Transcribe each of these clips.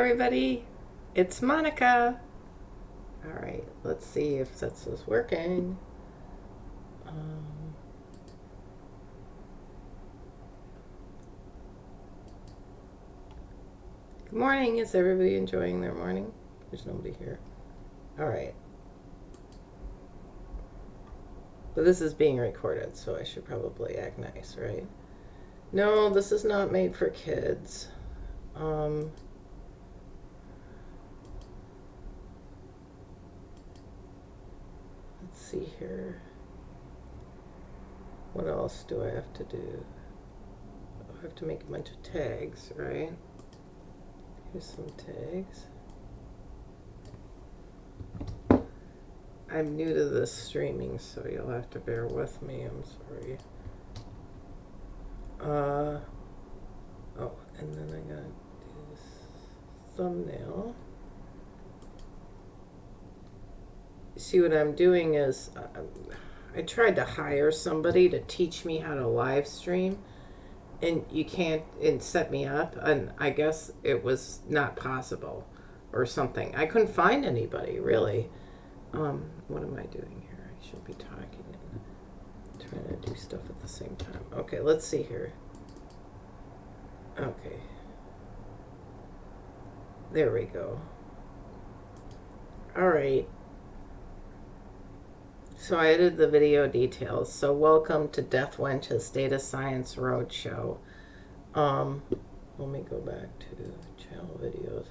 everybody. It's Monica. All right, let's see if this is working. Good morning. Is everybody enjoying their morning? There's nobody here. All right. But this is being recorded, so I should probably act nice, right? No, this is not made for kids. Let's see here. What else do I have to do? I have to make a bunch of tags, right? Here's some tags. I'm new to this streaming, so you'll have to bear with me. I'm sorry. Oh, and then I gotta do this thumbnail. See, what I'm doing is I tried to hire somebody to teach me how to live stream, and you can't, and set me up, and I guess it was not possible or something. I couldn't find anybody, really. What am I doing here? I should be talking and trying to do stuff at the same time. Okay, let's see here. Okay. There we go. All right. So I added the video details. So welcome to DethWench's Data Science Roadshow. Let me go back to channel videos.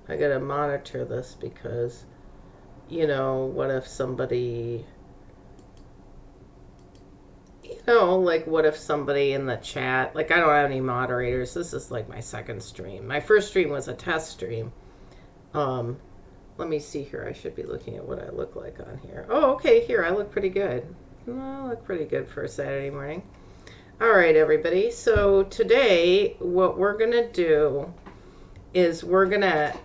I gotta monitor this because, you know, what if somebody, like what if somebody in the chat, like I don't have any moderators. This is like my second stream. My first stream was a test stream. Let me see here. I should be looking at what I look like on here. Oh, okay, here, I look pretty good. I look pretty good for a Saturday morning. All right, everybody. So today, what we're going to do is I'm going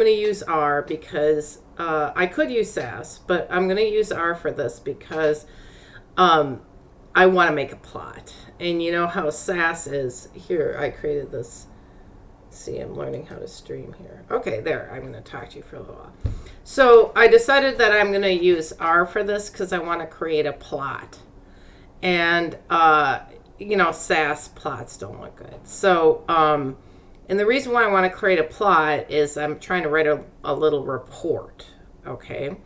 to use R because I could use SAS, but I'm going to use R for this because I want to make a plot. And you know how SAS is. Here, I created this. See, I'm learning how to stream here. Okay, there. I'm going to talk to you for a little while. So I decided that I'm going to use R for this because I want to create a plot. And, SAS plots don't look good. So, and the reason why I want to create a plot is I'm trying to write a little report, okay?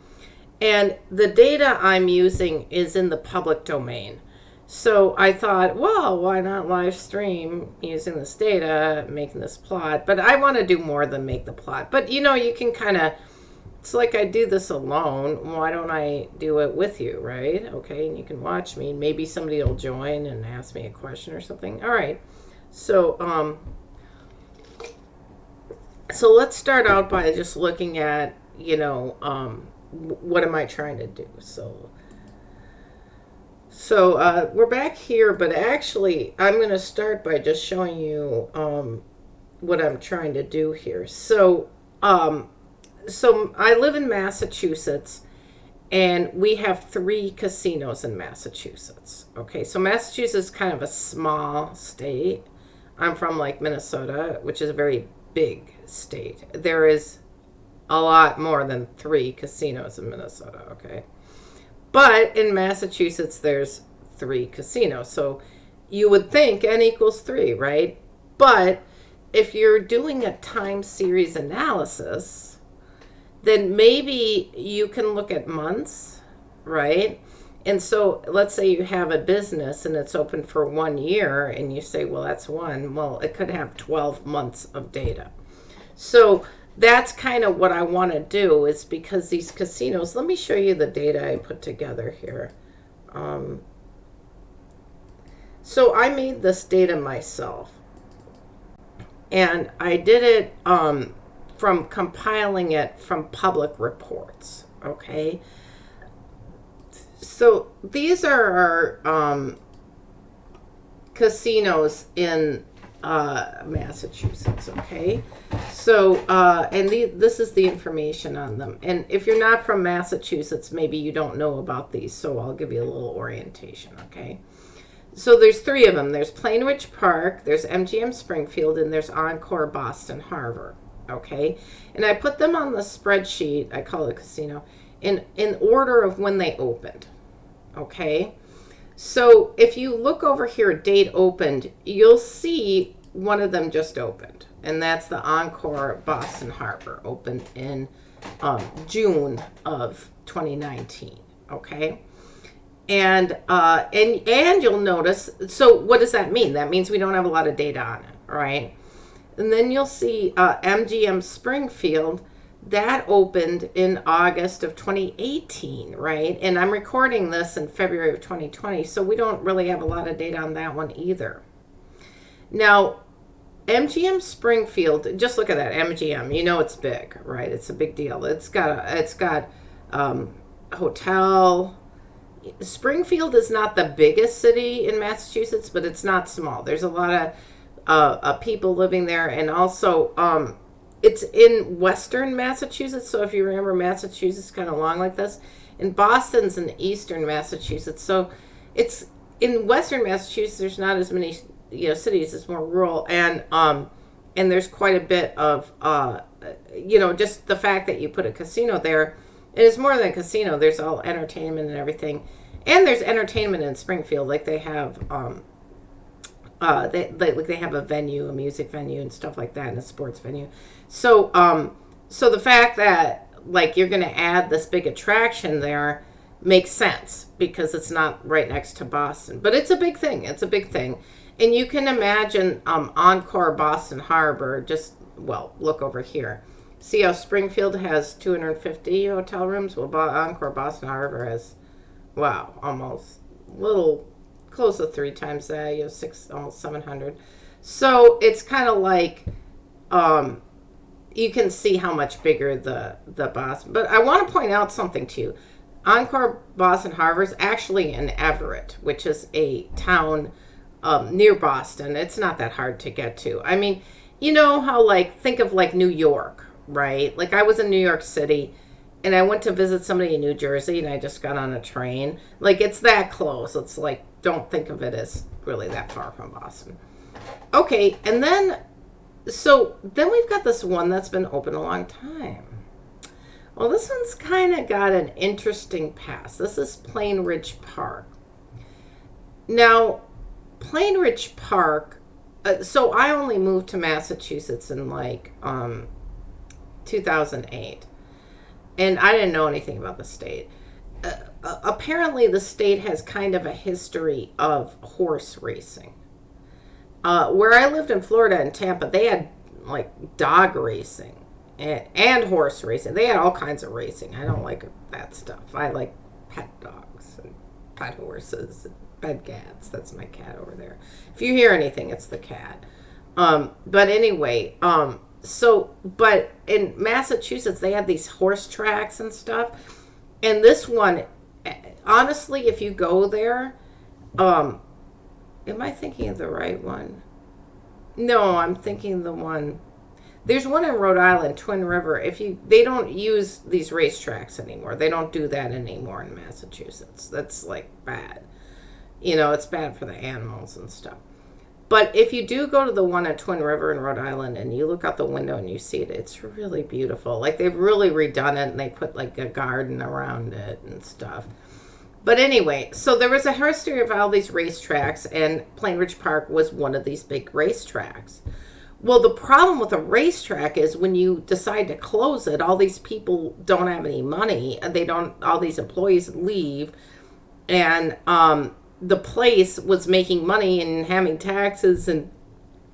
And the data I'm using is in the public domain. So I thought, well, why not live stream using this data, making this plot? But I want to do more than make the plot. But, you can kind of, it's like I do this alone. Why don't I do it with you, right? Okay, and you can watch me. Maybe somebody will join and ask me a question or something. All right. So, so let's start out by just looking at, what am I trying to do? So we're back here, but actually I'm going to start by just showing you what I'm trying to do here. So I live in Massachusetts, and we have 3 casinos in Massachusetts. Okay, so Massachusetts is kind of a small state. I'm from like Minnesota, which is a very big state. There is a lot more than 3 casinos in Minnesota, okay? But in Massachusetts, there's 3 casinos. So you would think N equals 3, right? But if you're doing a time series analysis, then maybe you can look at months, right? And so let's say you have a business and it's open for 1 year and you say, well, that's 1. Well, it could have 12 months of data. So that's kind of what I want to do, is because these casinos, let me show you the data I put together here. So I made this data myself, and I did it from compiling it from public reports, okay? So these are our casinos in Massachusetts, okay? So, and this is the information on them. And if you're not from Massachusetts, maybe you don't know about these, so I'll give you a little orientation, okay? So there's 3 of them. There's Plainridge Park, there's MGM Springfield, and there's Encore Boston Harbor, okay? And I put them on the spreadsheet, I call it casino, in order of when they opened, okay? So if you look over here, date opened, you'll see one of them just opened, and that's the Encore Boston Harbor, opened in June of 2019, okay? And you'll notice, so what does that mean? That means we don't have a lot of data on it, right? And then you'll see MGM Springfield, that opened in August of 2018, right? And I'm recording this in February of 2020, so we don't really have a lot of data on that one either. Now, MGM Springfield, just look at that, MGM, you know it's big, right? It's a big deal. It's got a hotel. Springfield is not the biggest city in Massachusetts, but it's not small. There's a lot of people living there, and also it's in western Massachusetts, so if you remember, Massachusetts is kind of long like this, and Boston's in eastern Massachusetts, so it's in western Massachusetts. There's not as many cities. It's more rural, and there's quite a bit of just the fact that you put a casino there. And it's more than a casino. There's all entertainment and everything, and there's entertainment in Springfield. Like they have they have a venue, a music venue, and stuff like that, and a sports venue. So so the fact that like you're going to add this big attraction there makes sense because it's not right next to Boston, but it's a big thing. It's a big thing, and you can imagine Encore Boston Harbor. Just look over here. See how Springfield has 250 hotel rooms? Well, Encore Boston Harbor has, almost little close to 3 times that. Almost 700. So it's kind of like, you can see how much bigger the Boston. But I want to point out something to you. Encore Boston Harbor is actually in Everett, which is a town near Boston. It's not that hard to get to. I mean, you know how think of New York. Right? Like I was in New York City and I went to visit somebody in New Jersey and I just got on a train. Like it's that close. It's like, don't think of it as really that far from Boston. Okay. And then we've got this one that's been open a long time. Well, this one's kind of got an interesting past. This is Plain Ridge Park. Now, Plain Ridge Park, so I only moved to Massachusetts in 2008, and I didn't know anything about the state. Apparently the state has kind of a history of horse racing. Where I lived in Florida and Tampa, they had dog racing and horse racing. They had all kinds of racing. I don't like that stuff. I like pet dogs and pet horses and pet cats. That's my cat over there. If you hear anything, it's the cat. But anyway, but in Massachusetts, they have these horse tracks and stuff. And this one, honestly, if you go there, am I thinking of the right one? No, I'm thinking the one. There's one in Rhode Island, Twin River. They don't use these racetracks anymore. They don't do that anymore in Massachusetts. That's bad. It's bad for the animals and stuff. But if you do go to the one at Twin River in Rhode Island and you look out the window and you see it, it's really beautiful. They've really redone it and they put a garden around it and stuff. But anyway, so there was a history of all these racetracks, and Plain Ridge Park was one of these big racetracks. Well, the problem with a racetrack is when you decide to close it, all these people don't have any money. All these employees leave, and the place was making money and having taxes and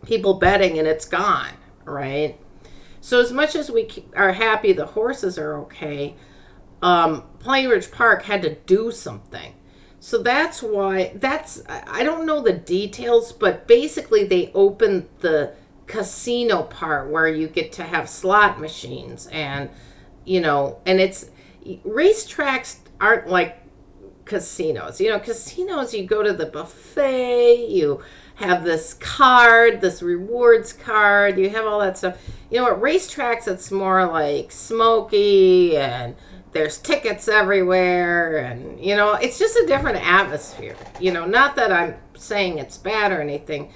people betting, and it's gone, right? So as much as we are happy the horses are okay, Plain Ridge Park had to do something. So that's why, I don't know the details, but basically they opened the casino part where you get to have slot machines and, and racetracks aren't like casinos. Casinos, you go to the buffet, you have this card, this rewards card, you have all that stuff. At racetracks, it's more smoky and there's tickets everywhere, and it's just a different atmosphere. Not that I'm saying it's bad or anything.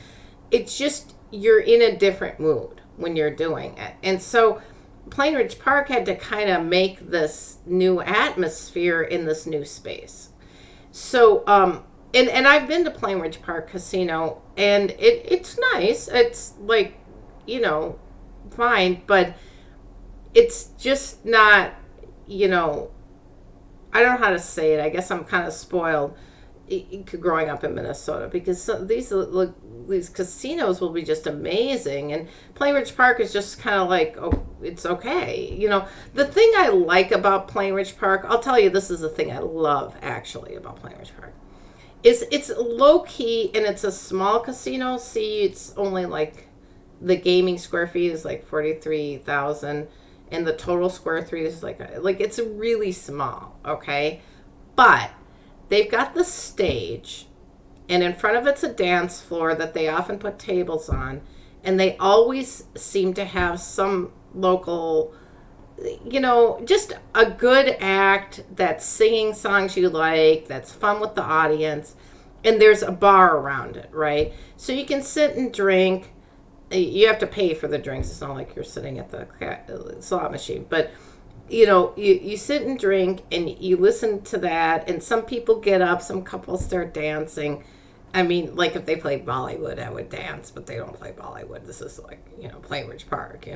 It's just you're in a different mood. when you're doing it. And so Plain Ridge Park had to kind of make this new atmosphere in this new space. So, and I've been to Plain Ridge Park Casino, and it's nice. It's like, fine, but it's just not, I don't know how to say it. I guess I'm kind of spoiled growing up in Minnesota, because these casinos will be just amazing, and Plain Ridge Park is just kind of like, oh, it's okay. The thing I like about Plain Ridge Park, I'll tell you, this is the thing I love actually about Plain Ridge Park, is it's low key and it's a small casino. See, it's only like the gaming square feet is like 43,000, and the total square feet is like it's really small, okay, but they've got the stage, and in front of it's a dance floor that they often put tables on, and they always seem to have some local, just a good act that's singing songs you like, that's fun with the audience, and there's a bar around it, right? So you can sit and drink. You have to pay for the drinks. It's not like you're sitting at the slot machine, but you sit and drink and you listen to that, and some people get up, some couples start dancing. I mean, like if they played Bollywood, I would dance, but they don't play Bollywood. This is like, Plain Ridge Park,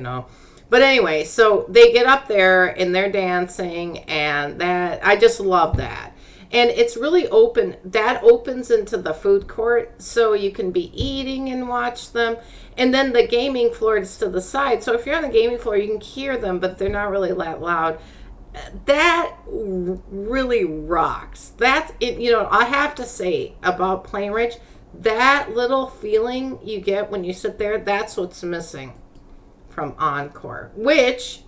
But anyway, so they get up there and they're dancing, and that, I just love that. And it's really open. That opens into the food court, so you can be eating and watch them. And then the gaming floor is to the side. So if you're on the gaming floor, you can hear them, but they're not really that loud. That really rocks. That's it. I have to say about Plain Ridge, that little feeling you get when you sit there, that's what's missing from Encore, which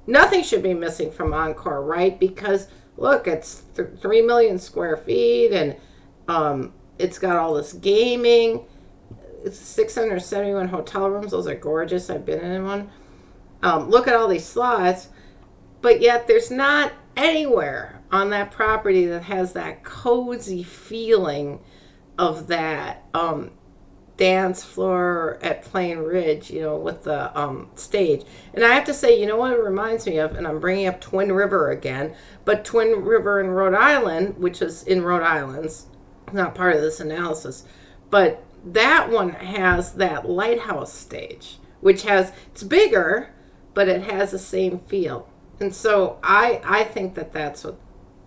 nothing should be missing from Encore, right? Because look, it's 3 million square feet, and it's got all this gaming. It's 671 hotel rooms. Those are gorgeous. I've been in one. Look at all these slots. But yet there's not anywhere on that property that has that cozy feeling of that dance floor at Plain Ridge, with the stage. And I have to say, what it reminds me of, and I'm bringing up Twin River again, but Twin River in Rhode Island, which is in Rhode Island's not part of this analysis, but that one has that lighthouse stage, which it's bigger, but it has the same feel. And so I think that's what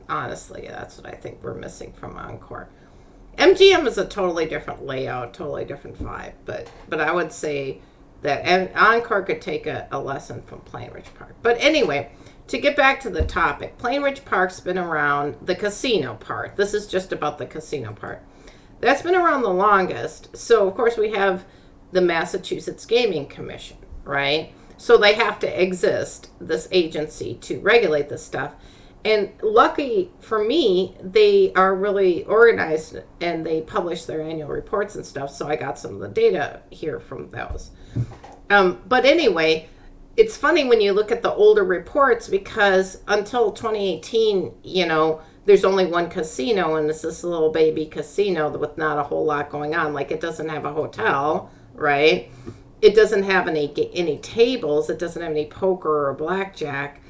I think we're missing from Encore. MGM is a totally different layout, totally different vibe, but I would say that Encore could take a lesson from Plain Ridge Park. But anyway, to get back to the topic, Plain Ridge Park's been around, the casino part. This is just about the casino part. That's been around the longest. So, of course, we have the Massachusetts Gaming Commission, right? So they have to exist, this agency, to regulate this stuff. And lucky for me, they are really organized, and they publish their annual reports and stuff. So I got some of the data here from those. But anyway, it's funny when you look at the older reports, because until 2018, there's only one casino, and it's this little baby casino with not a whole lot going on. Like, it doesn't have a hotel, right? It doesn't have any tables. It doesn't have any poker or blackjack.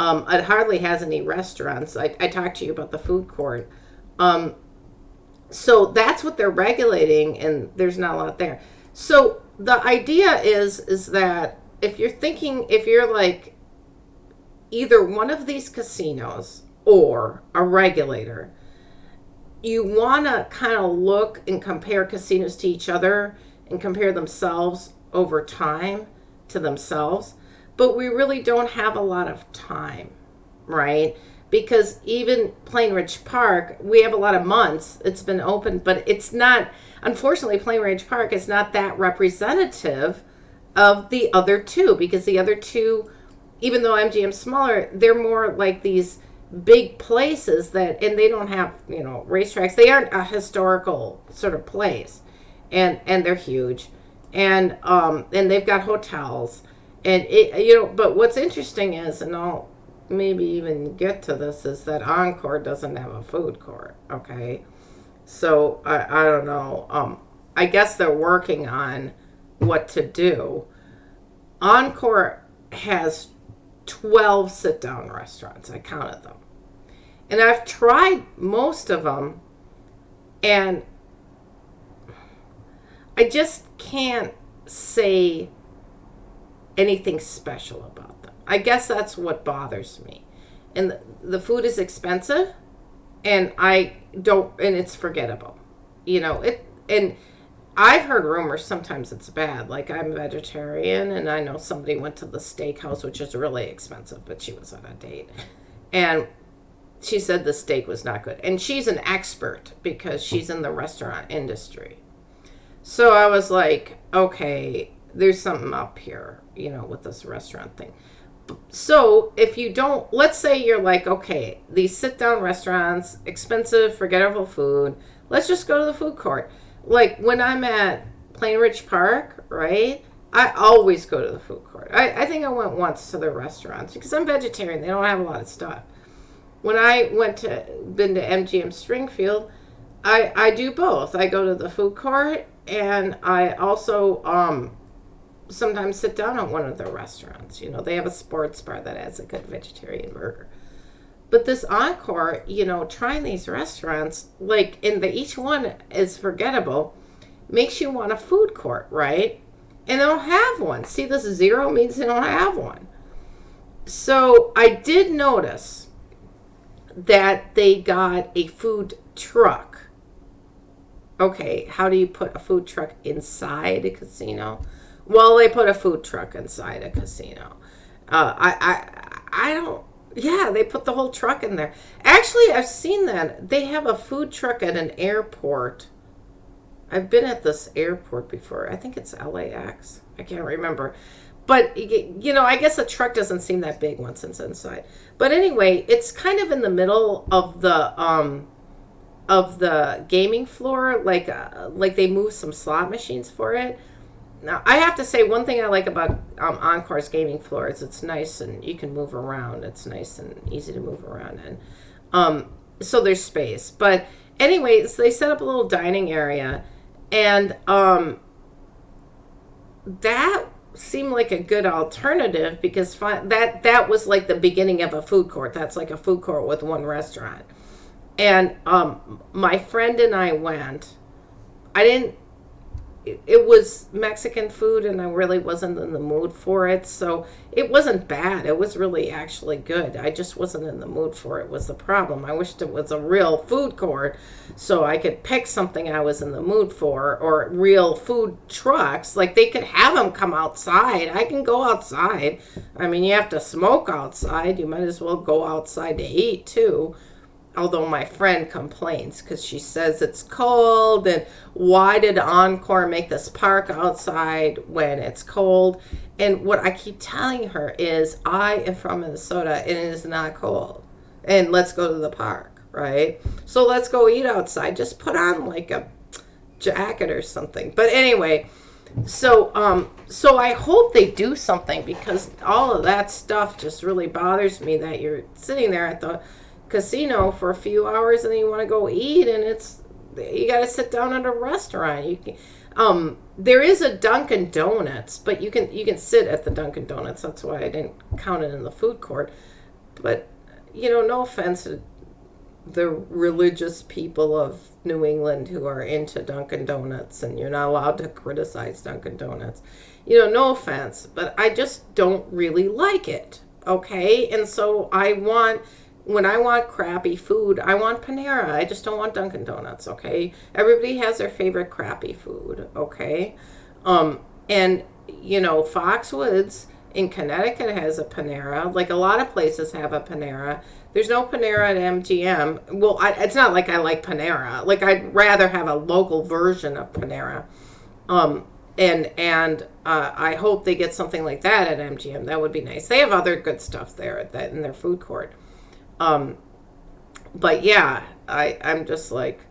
It hardly has any restaurants. I talked to you about the food court. So that's what they're regulating, and there's not a lot there. So the idea is that if you're like either one of these casinos or a regulator, you want to kind of look and compare casinos to each other and compare themselves over time to themselves. But we really don't have a lot of time, right? Because even Plain Ridge Park, we have a lot of months it's been open, but it's not, unfortunately, Plain Ridge Park is not that representative of the other two, because the other two, even though MGM's smaller, they're more like these big places and they don't have, racetracks. They aren't a historical sort of place, and they're huge, and they've got hotels. And but what's interesting is, and I'll maybe even get to this, is that Encore doesn't have a food court. Okay, so I don't know. I guess they're working on what to do. Encore has 12 sit-down restaurants. I counted them. And I've tried most of them, and I just can't say anything special about them. I guess that's what bothers me. And the food is expensive, and and it's forgettable. And I've heard rumors sometimes it's bad. Like, I'm vegetarian, and I know somebody went to the steakhouse, which is really expensive, but she was on a date. And she said the steak was not good. And she's an expert because she's in the restaurant industry. So I was like, okay, there's something up here, with this restaurant thing. So if you don't, let's say you're like, okay, these sit-down restaurants, expensive, forgettable food, let's just go to the food court. Like, when I'm at Plain Ridge Park, right, I always go to the food court. I think I went once to the restaurants because I'm vegetarian. They don't have a lot of stuff. When I been to MGM Springfield, I do both. I go to the food court, and I also sometimes sit down at one of the restaurants. They have a sports bar that has a good vegetarian burger. But this Encore, trying these restaurants, like, each one is forgettable, makes you want a food court, right? And they don't have one. See, this 0 means they don't have one. So I did notice that they got a food truck. Okay, how do you put a food truck inside a casino? Well, they put a food truck inside a casino. I don't. Yeah, they put the whole truck in there. Actually, I've seen that. They have a food truck at an airport. I've been at this airport before. I think it's LAX. I can't remember. But, I guess a truck doesn't seem that big once it's inside. But anyway, it's kind of in the middle of the gaming floor. Like they moved some slot machines for it. Now, I have to say, one thing I like about Encore's gaming floor is it's nice and you can move around. It's nice and easy to move around in. So there's space. But anyway, so they set up a little dining area. And that seemed like a good alternative because that was like the beginning of a food court. That's like a food court with one restaurant. And my friend and I went. It was Mexican food, and I really wasn't in the mood for it. So it wasn't bad. It was really actually good. I just wasn't in the mood for it was the problem. I wished it was a real food court so I could pick something I was in the mood for, or real food trucks. Like, they could have them come outside. I can go outside. I mean, you have to smoke outside. You might as well go outside to eat, too. Although my friend complains because she says it's cold, and why did Encore make this park outside when it's cold? And what I keep telling her is, I am from Minnesota and it is not cold. And let's go to the park, right? So let's go eat outside. Just put on like a jacket or something. But anyway, so I hope they do something, because all of that stuff just really bothers me, that you're sitting there at the casino for a few hours and then you want to go eat, and you got to sit down at a restaurant. You can, there is a Dunkin' Donuts, but you can sit at the Dunkin' Donuts. That's why I didn't count it in the food court. But no offense to the religious people of New England who are into Dunkin' Donuts, and you're not allowed to criticize Dunkin' Donuts. No offense, but I just don't really like it. Okay, and so when I want crappy food, I want Panera. I just don't want Dunkin' Donuts, okay? Everybody has their favorite crappy food, okay? And, Foxwoods in Connecticut has a Panera. Like, a lot of places have a Panera. There's no Panera at MGM. Well, it's not like I like Panera. Like, I'd rather have a local version of Panera. And I hope they get something like that at MGM. That would be nice. They have other good stuff there in their food court. But yeah, I'm just like,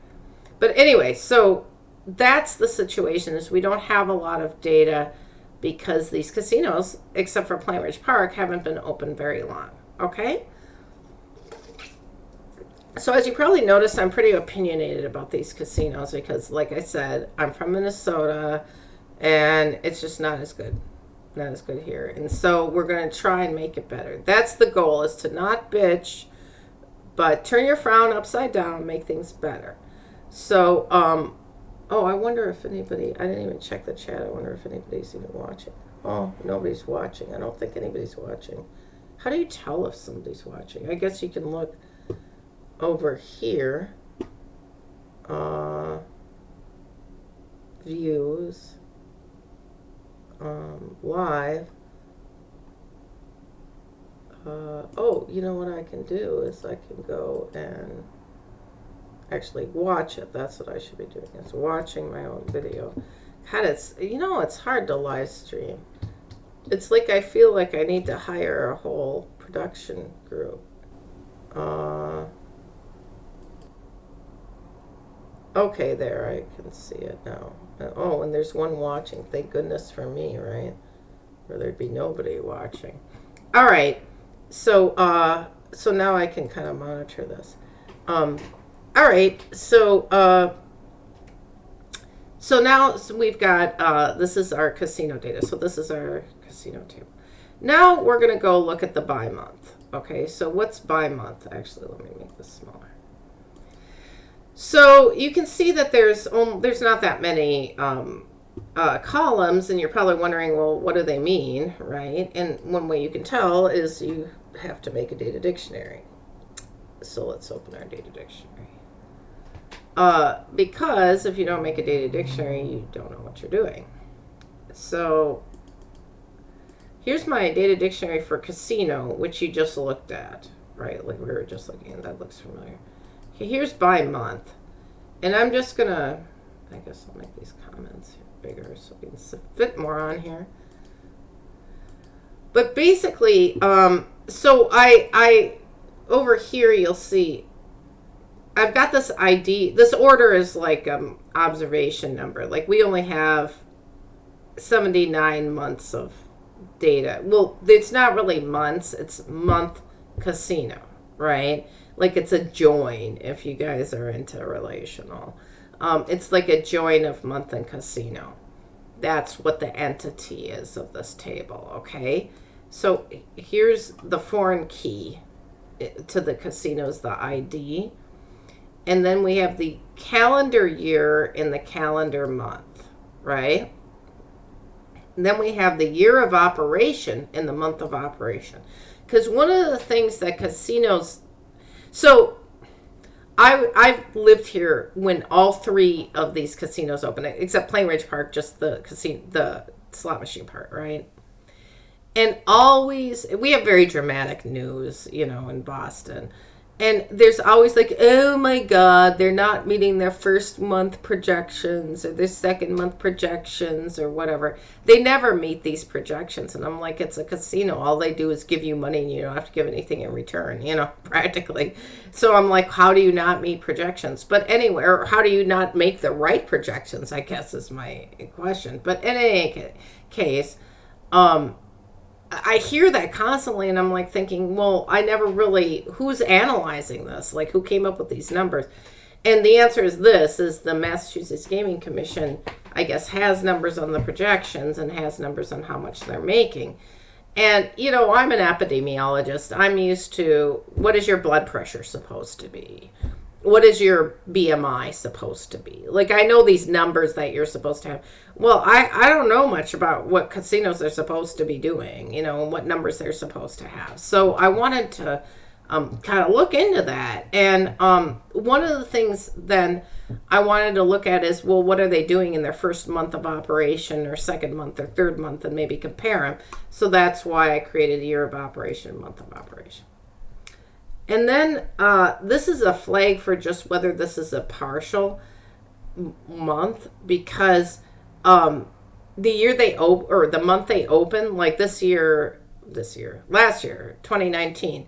but anyway, so that's the situation, is we don't have a lot of data because these casinos, except for Plain Ridge Park, haven't been open very long. Okay. So as you probably noticed, I'm pretty opinionated about these casinos because, like I said, I'm from Minnesota and it's just not as good. Not as good here. And so we're going to try and make it better. That's the goal, is to not bitch, but turn your frown upside down and make things better. So, oh, I wonder if anybody, I didn't even check the chat. I wonder if anybody's even watching. Oh, nobody's watching. I don't think anybody's watching. How do you tell if somebody's watching? I guess you can look over here. Views. Live. Oh, you know what I can do is I can go and actually watch it. That's what I should be doing, is watching my own video. God, it's hard to live stream. It's like I feel like I need to hire a whole production group. Okay, there, I can see it now. Oh, and there's one watching. Thank goodness for me, right? Or there'd be nobody watching. All right, so now I can kind of monitor this. All right, so now we've got, this is our casino data. So this is our casino table. Now we're going to go look at the by month. Okay, so what's by month? Actually, let me make this smaller. So you can see that there's not that many columns, and you're probably wondering, well, what do they mean, right? And one way you can tell is you have to make a data dictionary. So let's open our data dictionary. Because if you don't make a data dictionary, you don't know what you're doing. So here's my data dictionary for casino, which you just looked at, right? Like we were just looking at. That looks familiar. Okay, here's by month. And I'm just going to, I guess I'll make these comments bigger so we can fit more on here. But basically, so I over here you'll see I've got this ID. This order is like observation number. Like we only have 79 months of data. Well, it's not really months. It's month casino, right? Like it's a join if you guys are into relational. It's like a join of month and casino. That's what the entity is of this table, okay? So here's the foreign key to the casinos, the ID. And then we have the calendar year and the calendar month, right? And then we have the year of operation and the month of operation. Because one of the things that casinos... So I've lived here when all three of these casinos opened, except Plain Ridge Park, just the slot machine part, right? And always, we have very dramatic news, in Boston. And there's always like, oh my God, they're not meeting their first month projections or their second month projections or whatever. They never meet these projections. And I'm like, it's a casino. All they do is give you money and you don't have to give anything in return, practically. So I'm like, how do you not meet projections? But anyway, or how do you not make the right projections, I guess is my question. But in any case, I hear that constantly, and I'm like thinking, well, I never really, who's analyzing this? Like, who came up with these numbers? And the answer is the Massachusetts Gaming Commission, I guess, has numbers on the projections and has numbers on how much they're making. And, I'm an epidemiologist. I'm used to, what is your blood pressure supposed to be? What is your BMI supposed to be? Like, I know these numbers that you're supposed to have. Well, I don't know much about what casinos are supposed to be doing, and what numbers they're supposed to have. So I wanted to kind of look into that. And one of the things then I wanted to look at is, well, what are they doing in their first month of operation or second month or third month, and maybe compare them. So that's why I created a year of operation, month of operation. And then this is a flag for just whether this is a partial month, because the year they open, or the month they open, like last year, 2019,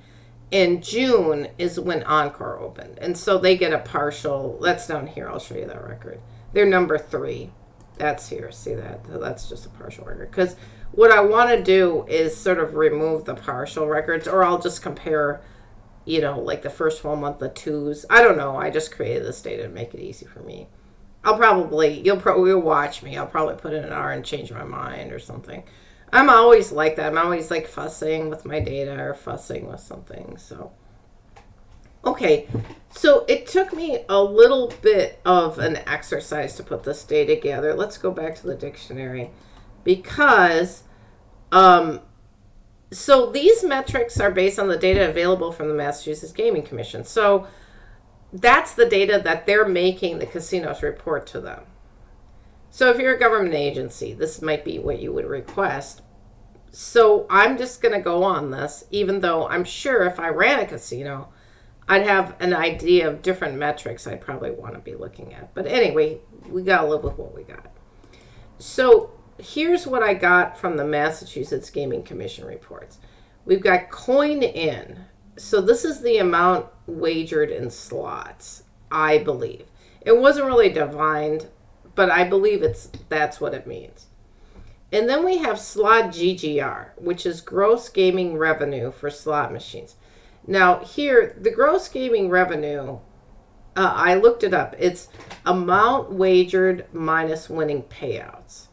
in June is when Encore opened. And so they get a partial, that's down here, I'll show you that record. They're number 3. That's here, see that? That's just a partial record. Because what I want to do is sort of remove the partial records, or I'll just compare like the first full month, the 2s. I don't know. I just created this data to make it easy for me. You'll watch me. I'll probably put in an R and change my mind or something. I'm always like that. I'm always like fussing with my data or fussing with something. So, okay. So it took me a little bit of an exercise to put this data together. Let's go back to the dictionary because, so these metrics are based on the data available from the Massachusetts Gaming Commission. So that's the data that they're making the casinos report to them. So if you're a government agency, this might be what you would request. So I'm just going to go on this, even though I'm sure if I ran a casino, I'd have an idea of different metrics I'd probably want to be looking at. But anyway, we got to live with what we got. So here's what I got from the Massachusetts Gaming Commission reports. We've got coin in. So this is the amount wagered in slots, I believe. It wasn't really defined, but I believe that's what it means. And then we have slot GGR, which is gross gaming revenue for slot machines. Now here, the gross gaming revenue, I looked it up. It's amount wagered minus winning payouts.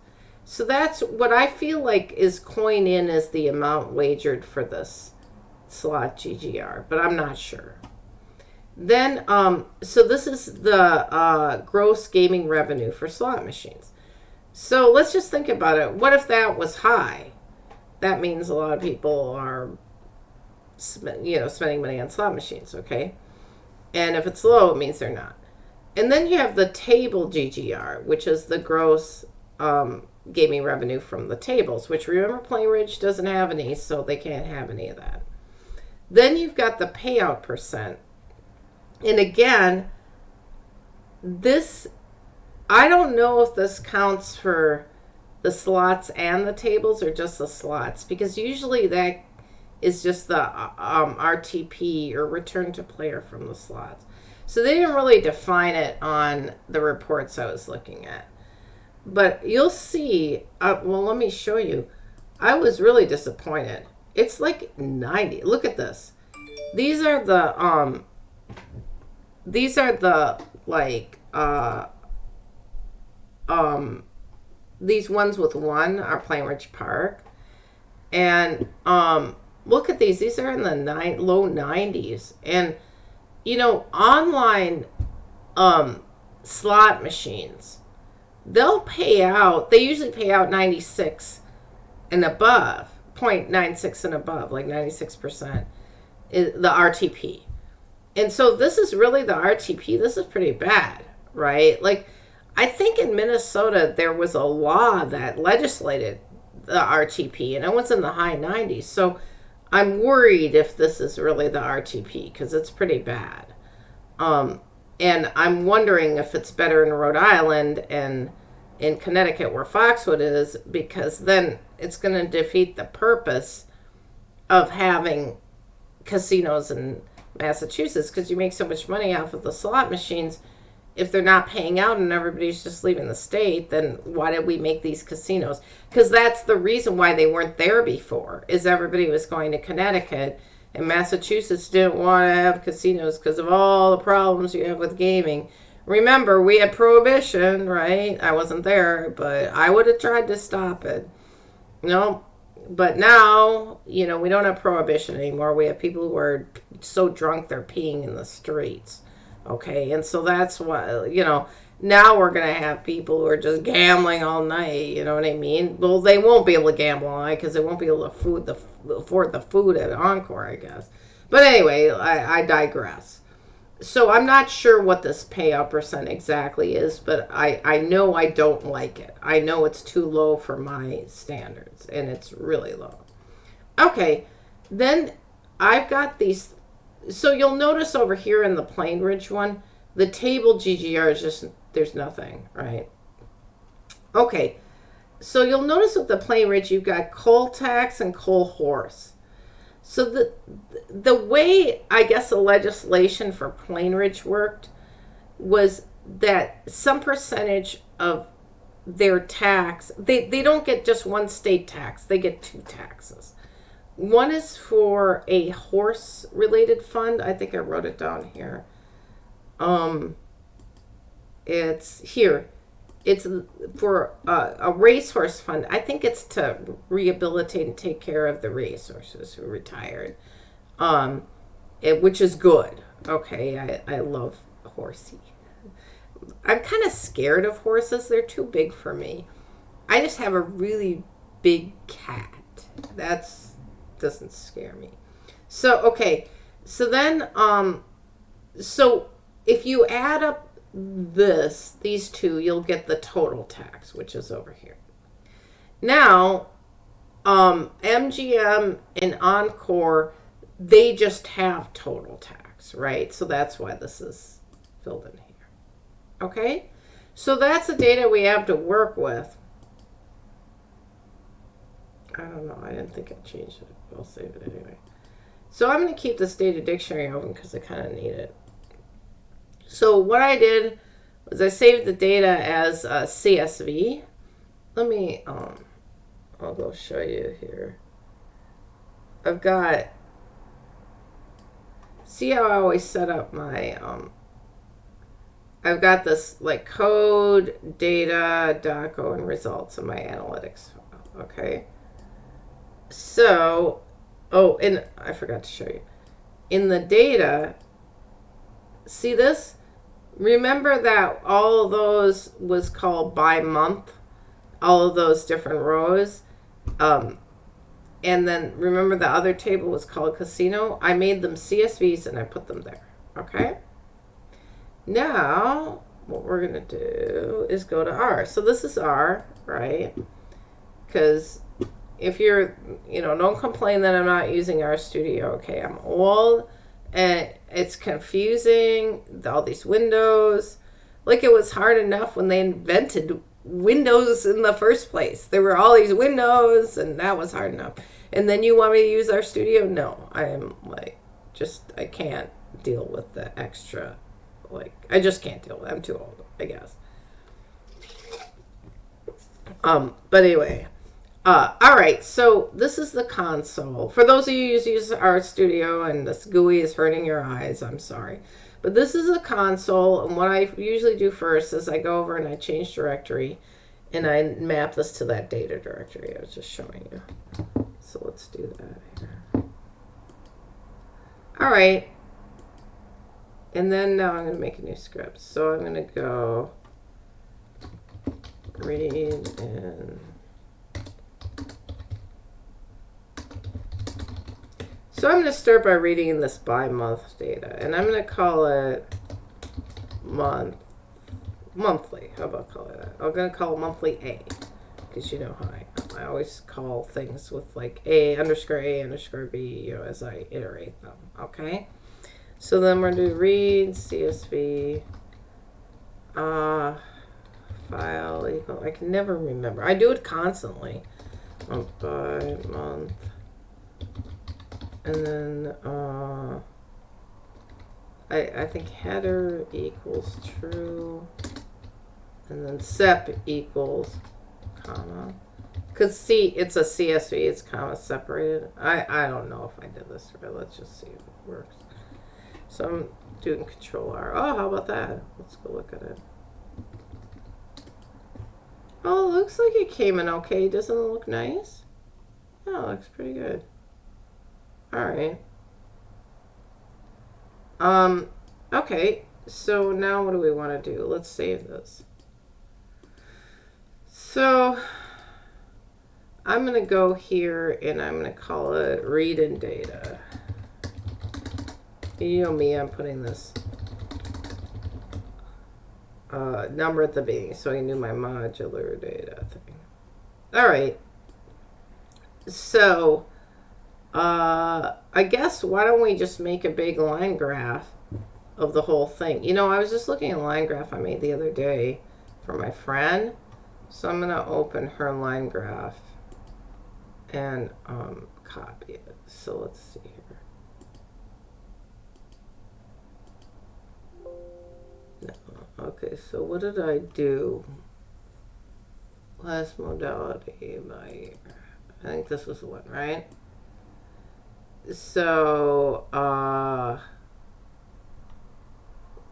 So that's what I feel like is coin in is the amount wagered for this slot GGR, but I'm not sure. Then, so this is the gross gaming revenue for slot machines. So let's just think about it. What if that was high? That means a lot of people are, spending money on slot machines, okay? And if it's low, it means they're not. And then you have the table GGR, which is the gross gaming revenue from the tables, which remember Plainridge doesn't have any, so they can't have any of that. Then you've got the payout percent. And again, this, I don't know if this counts for the slots and the tables or just the slots, because usually that is just the RTP or return to player from the slots. So they didn't really define it on the reports I was looking at. But you'll see, well, let me show you. I was really disappointed. It's like 90. Look at this. These are the like these ones with one are Plainridge Park, and look at these. These are in the low 90s, and online slot machines, they'll pay out. They usually pay out 96 and above, 0.96 and above, like 96%, the RTP. And so this is really the RTP. This is pretty bad, right? Like, I think in Minnesota there was a law that legislated the RTP, and it was in the high 90s. So I'm worried if this is really the RTP, because it's pretty bad. And I'm wondering if it's better in Rhode Island and in Connecticut where Foxwood is, because then it's going to defeat the purpose of having casinos in Massachusetts, because you make so much money off of the slot machines. If they're not paying out and everybody's just leaving the state, then why did we make these casinos? Because that's the reason why they weren't there before, is everybody was going to Connecticut, and Massachusetts didn't want to have casinos because of all the problems you have with gaming. Remember, we had prohibition, right? I wasn't there, but I would have tried to stop it. No, but now, we don't have prohibition anymore. We have people who are so drunk they're peeing in the streets. Okay, and so that's why, now we're going to have people who are just gambling all night, you know what I mean? Well, they won't be able to gamble all night because they won't be able to afford the food at Encore, I guess. But anyway, I digress. So I'm not sure what this payout percent exactly is, but I know I don't like it. I know it's too low for my standards, and it's really low. Okay, then I've got these. So you'll notice over here in the Plainridge one, the table GGR is just, there's nothing, right? Okay, so you'll notice with the Plainridge, you've got coal tax and coal horse. So the way, I guess, the legislation for Plainridge worked was that some percentage of their tax, they don't get just one state tax, they get two taxes. One is for a horse-related fund. I think I wrote it down here. It's here. it's for a racehorse fund. I think it's to rehabilitate and take care of the racehorses who retired, which is good. Okay, I love horsey. I'm kind of scared of horses. They're too big for me. I just have a really big cat. That's doesn't scare me. So okay, so then so if you add up these two, you'll get the total tax, which is over here. Now, MGM and Encore, they just have total tax, right? So that's why this is filled in here. Okay? So that's the data we have to work with. I don't know. I didn't think I changed it. I'll save it anyway. So I'm going to keep this data dictionary open because I kind of need it. So what I did was I saved the data as CSV. Let me, I'll go show you here. I've got, see how I always set up my, I've got this like code, data, doco, and results in my analytics. Okay. So, oh, and I forgot to show you. In the data, see this? Remember that all of those was called by month, all of those different rows. And then remember the other table was called casino? I made them CSVs and I put them there. Okay? Now, what we're going to do is go to R. So this is R, right? Because if you're, don't complain that I'm not using RStudio. Okay, I'm old and it's confusing, all these windows. Like it was hard enough when they invented Windows in the first place. There were all these windows and that was hard enough. And then you want me to use RStudio? No, I am like, I can't deal with the extra. Like, I just can't deal with it. I'm too old, I guess. But anyway. All right, so this is the console. For those of you who use RStudio and this GUI is hurting your eyes, I'm sorry. But this is the console, and what I usually do first is I go over and I change directory, and I map this to that data directory I was just showing you. So let's do that here. All right. And then now I'm going to make a new script. So I'm going to go read and... So I'm going to start by reading this by month data, and I'm going to call it monthly. How about call it that? I'm going to call it monthly A, because you know how I always call things with like A underscore B, as I iterate them. Okay. So then we're going to do read CSV file equal. I can never remember. I do it constantly. By month. And then I think header equals true, and then sep equals comma, because see, it's a CSV, it's comma separated. I don't know if I did this right. Let's just see if it works. So I'm doing Control R. Oh, how about that? Let's go look at it. Oh, it looks like it came in okay. Doesn't it look nice? Oh, it looks pretty good. All right. Okay, so now what do we want to do? Let's save this. So I'm going to go here and I'm going to call it read in data. You know me, I'm putting this number at the beginning so I knew my modular data thing. All right. So I guess why don't we just make a big line graph of the whole thing. I was just looking at a line graph I made the other day for my friend. So I'm going to open her line graph and copy it. So let's see here. No. Okay, so what did I do? Last modality by year. I think this was the one, right? So,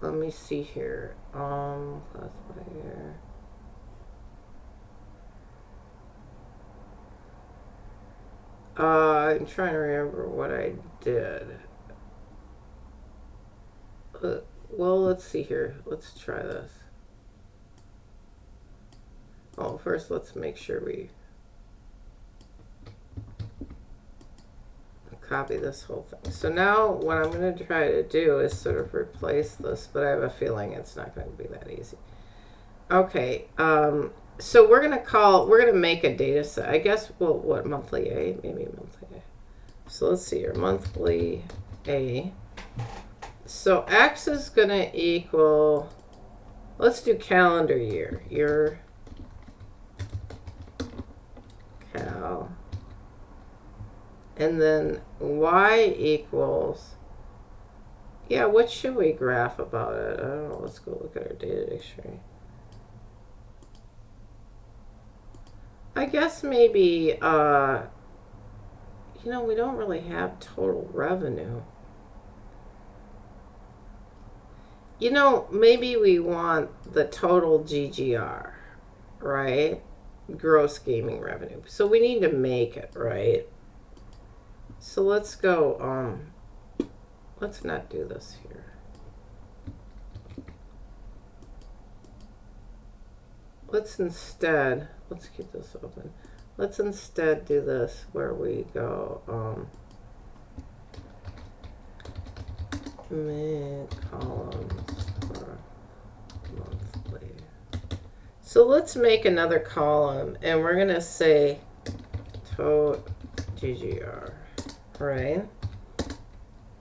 let me see here. Class by year. I'm trying to remember what I did. Well, let's see here. Let's try this. Oh, first let's make sure we copy this whole thing. So now what I'm going to try to do is sort of replace this, but I have a feeling it's not going to be that easy. Okay, so we're going to make a data set. I guess, well, what, monthly A? Maybe monthly A. So let's see here, monthly A. So X is going to equal, let's do calendar year. Year, cal. And then Y equals, yeah, what should we graph about it? I don't know. Let's go look at our data dictionary. I guess maybe, you know, we don't really have total revenue. You know, maybe we want the total GGR, right? Gross gaming revenue. So we need to make it, right? So let's go, let's not do this here. Let's instead, let's keep this open. Let's instead do this where we go, make columns for monthly. So let's make another column and we're going to say total GGR, right?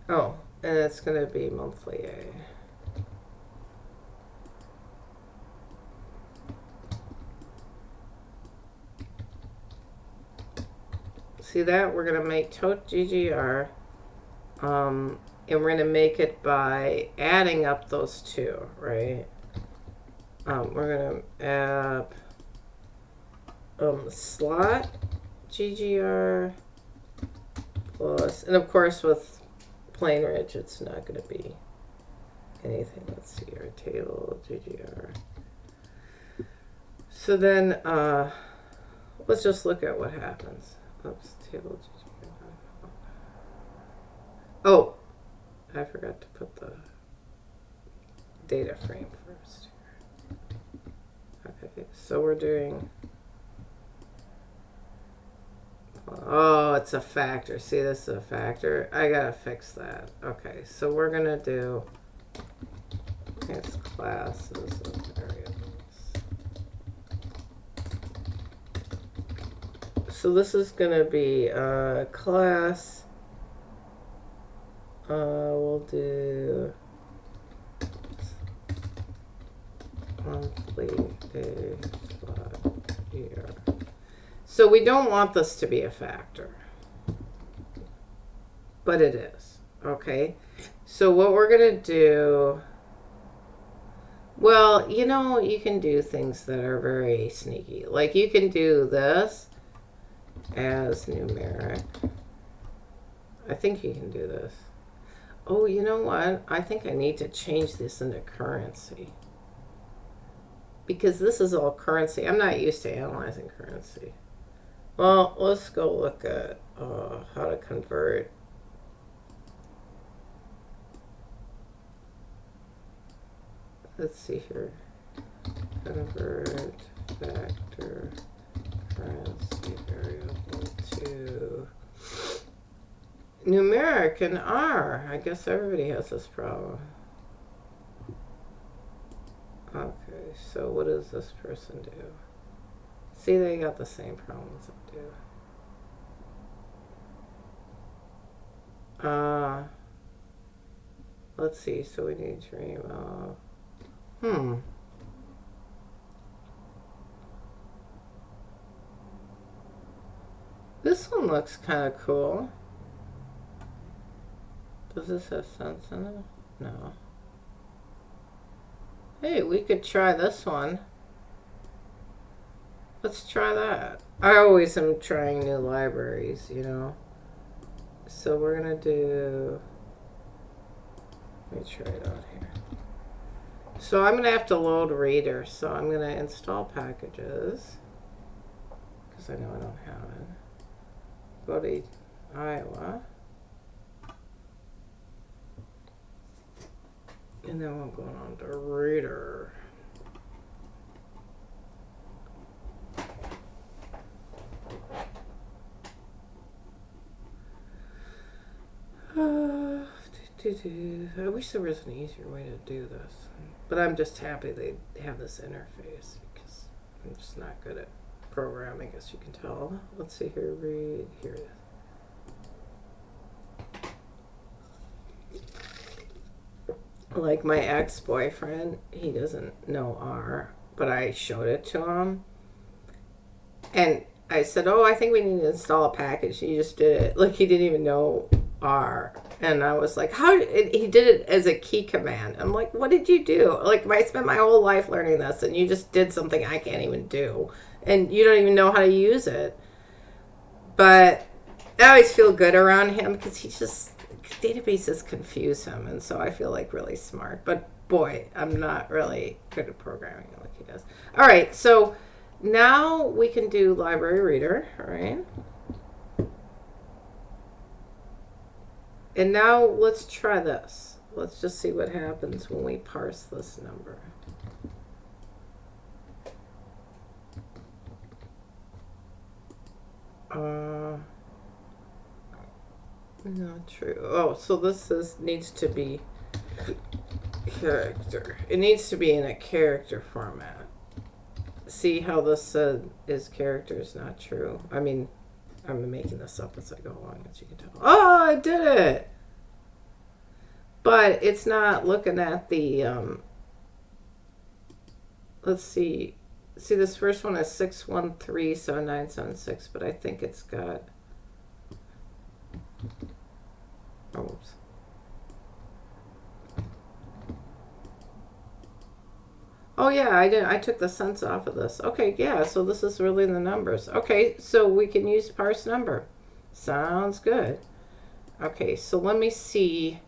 Oh, and it's going to be monthly A. See that? We're going to make total GGR, and we're going to make it by adding up those two, right? We're going to add slot GGR plus, and of course with Plain Ridge it's not going to be anything. Let's see, our table GGR. So then let's just look at what happens. Oops, table GGR. Oh, I forgot to put the data frame first. Okay, so we're doing, oh, it's a factor. See, this is a factor. I gotta fix that. Okay, so we're gonna do, it's classes of variables. So this is gonna be class, we'll do monthly day year. So we don't want this to be a factor, but it is. Okay, so what we're gonna do, well, you know, you can do things that are very sneaky. Like you can do this as numeric. I think you can do this. Oh, you know what? I think I need to change this into currency. Because this is all currency. I'm not used to analyzing currency. Well, let's go look at how to convert. Let's see here. Convert factor currency variable to numeric and R. I guess everybody has this problem. Okay, so what does this person do? See, they got the same problems I do. Let's see, so we need to remove. This one looks kind of cool. Does this have sense in it? No. Hey, we could try this one. Let's try that. I always am trying new libraries, you know. So we're gonna do, let me try it out here. So I'm gonna have to load reader. So I'm gonna install packages because I know I don't have it. go to Iowa. And then we're going on to reader. I wish there was an easier way to do this. But I'm just happy they have this interface because I'm just not good at programming, as you can tell. Let's see here, read, here it is. Like my ex-boyfriend, he doesn't know R, but I showed it to him. And I said, oh, I think we need to install a package. He just did it. Like, he didn't even know R. And I was like, how? He did it as a key command. I'm like, what did you do? Like, I spent my whole life learning this, and you just did something I can't even do. And you don't even know how to use it. But I always feel good around him because he just, databases confuse him. And so I feel like really smart. But boy, I'm not really good at programming like he does. All right, so now we can do library reader, all right? And now let's try this. Let's just see what happens when we parse this number. Not true. Oh, so this needs to be character. It needs to be in a character format. See how this is characters, not true. I mean, I'm making this up as I go along, as you can tell. Oh, I did it! But it's not looking at the, let's see. See, this first one is 6137976, but I think it's got, oh, oops. Oh yeah, I took the cents off of this. Okay, yeah, so this is really the numbers. Okay, so we can use parse number. Sounds good. Okay, so let me see.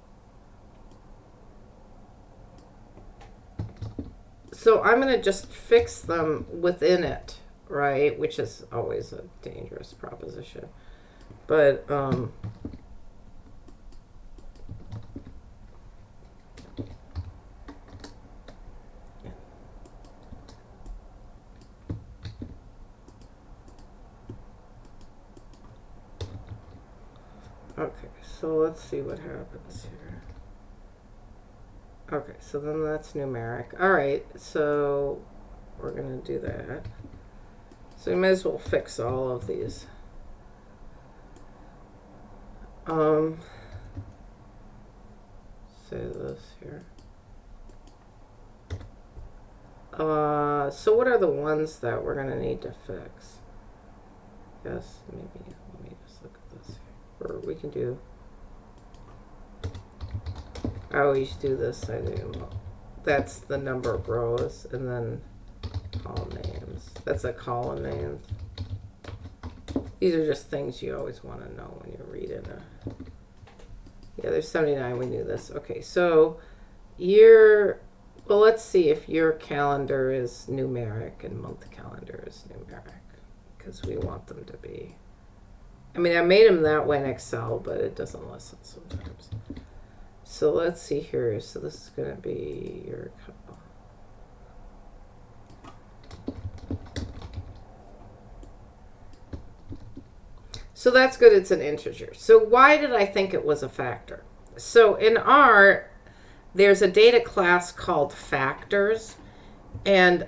So I'm going to just fix them within it, right? Which is always a dangerous proposition. But, okay, so let's see what happens here. Okay, so then that's numeric. All right, so we're going to do that. So we might as well fix all of these. Say this here. So what are the ones that we're going to need to fix? Yes, maybe let me just look at this here. Or we can do, I always do this. I do, that's the number of rows, and then column names. That's a column name. These are just things you always want to know when you're reading a, yeah, there's 79, we knew this. Okay, so year, well, let's see if your calendar is numeric and month calendar is numeric, because we want them to be. I mean, I made them that way in Excel, but it doesn't listen sometimes. So let's see here. So this is going to be your couple. So that's good. It's an integer. So why did I think it was a factor? So in R, there's a data class called factors, and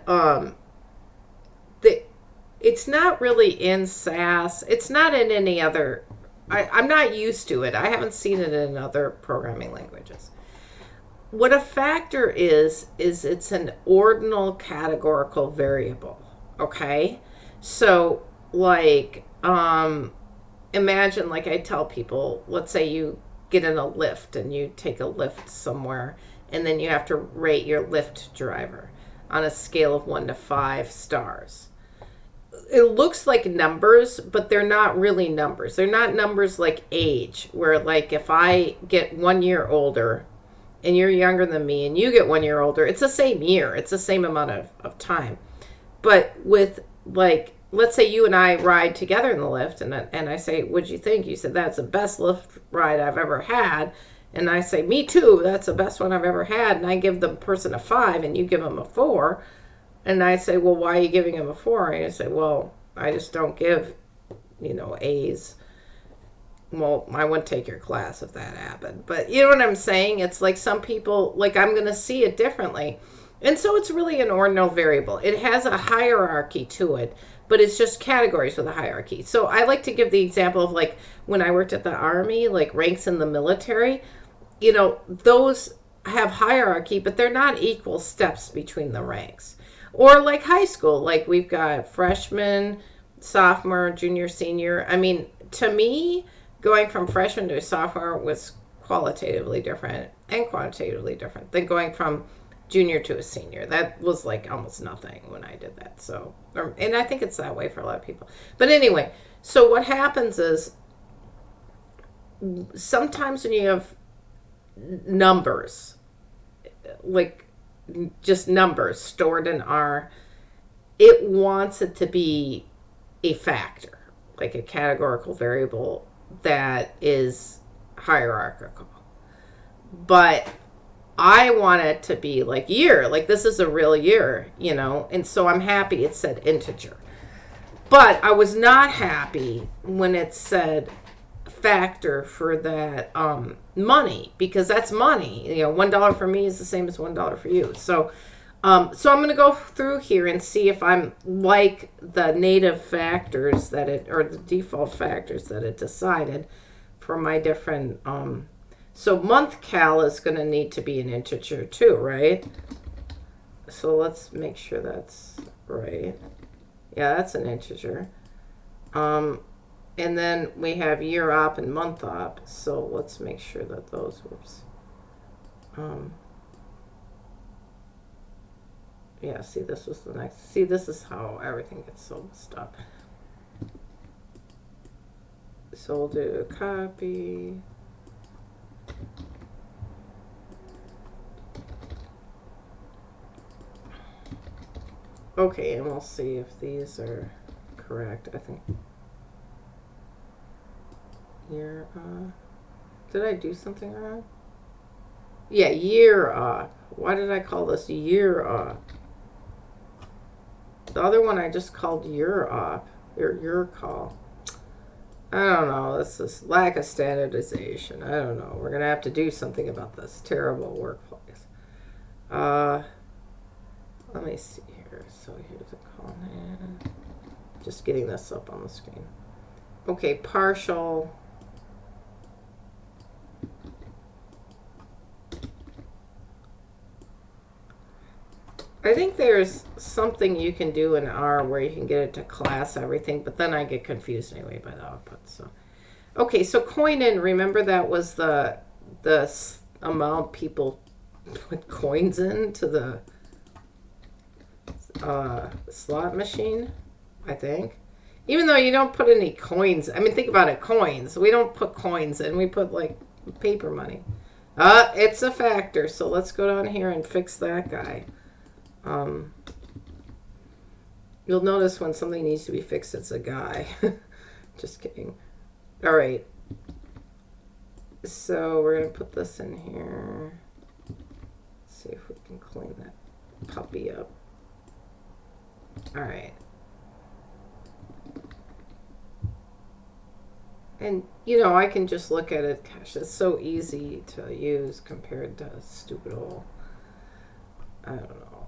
it's not really in SAS. It's not in any other. I'm not used to it. I haven't seen it in other programming languages. What a factor is it's an ordinal categorical variable. Okay, so like imagine, like I tell people, let's say you get in a lift and you take a lift somewhere, and then you have to rate your lift driver on a scale of 1 to 5 stars. It looks like numbers, but they're not really numbers. They're not numbers like age, where like if I get 1 year older and you're younger than me and you get 1 year older, it's the same year. It's the same amount of time. But with like let's say you and I ride together in the lift, and I say, what'd you think? You said, that's the best lift ride I've ever had. And I say, me too, that's the best one I've ever had. And I give the person a 5 and you give them a 4. And I say, well, why are you giving him a 4? And I say, well, I just don't give, A's. Well, I wouldn't take your class if that happened. But you know what I'm saying? It's like some people, like I'm going to see it differently. And so it's really an ordinal variable. It has a hierarchy to it, but it's just categories with a hierarchy. So I like to give the example of like when I worked at the Army, like ranks in the military, those have hierarchy, but they're not equal steps between the ranks. Or like high school, like we've got freshman, sophomore, junior, senior. I mean, to me, going from freshman to sophomore was qualitatively different and quantitatively different than going from junior to a senior. That was like almost nothing when I did that. So, and I think it's that way for a lot of people. But anyway, so what happens is sometimes when you have numbers, like just numbers stored in R, it wants it to be a factor, like a categorical variable that is hierarchical. But I want it to be like year, like this is a real year, and so I'm happy it said integer. But I was not happy when it said factor for that money, because that's money. $1 for me is the same as $1 for you. So I'm going to go through here and see if I'm like the native factors or the default factors that it decided for my different. So month cal is going to need to be an integer too, right? So let's make sure that's right. Yeah, that's an integer. And then we have year op and month op. So let's make sure that those, yeah, see, this was the next. See, this is how everything gets so messed up. So we'll do a copy. Okay, and we'll see if these are correct. I think. Year, did I do something wrong? Yeah, year op. Why did I call this year op? The other one I just called year op, or your call. I don't know. This is lack of standardization. I don't know. We're going to have to do something about this terrible workplace. Let me see here. So here's a call in. Just getting this up on the screen. Okay, partial. I think there's something you can do in R where you can get it to class everything, but then I get confused anyway by the output. So, okay, so coin in. Remember that was the amount people put coins into the slot machine, I think. Even though you don't put any coins. I mean, think about it, coins. We don't put coins in. We put like paper money. It's a factor. So let's go down here and fix that guy. You'll notice when something needs to be fixed, it's a guy. Just kidding. All right. So we're going to put this in here. See if we can clean that puppy up. All right. And, I can just look at it. Gosh, it's so easy to use compared to stupid old, I don't know.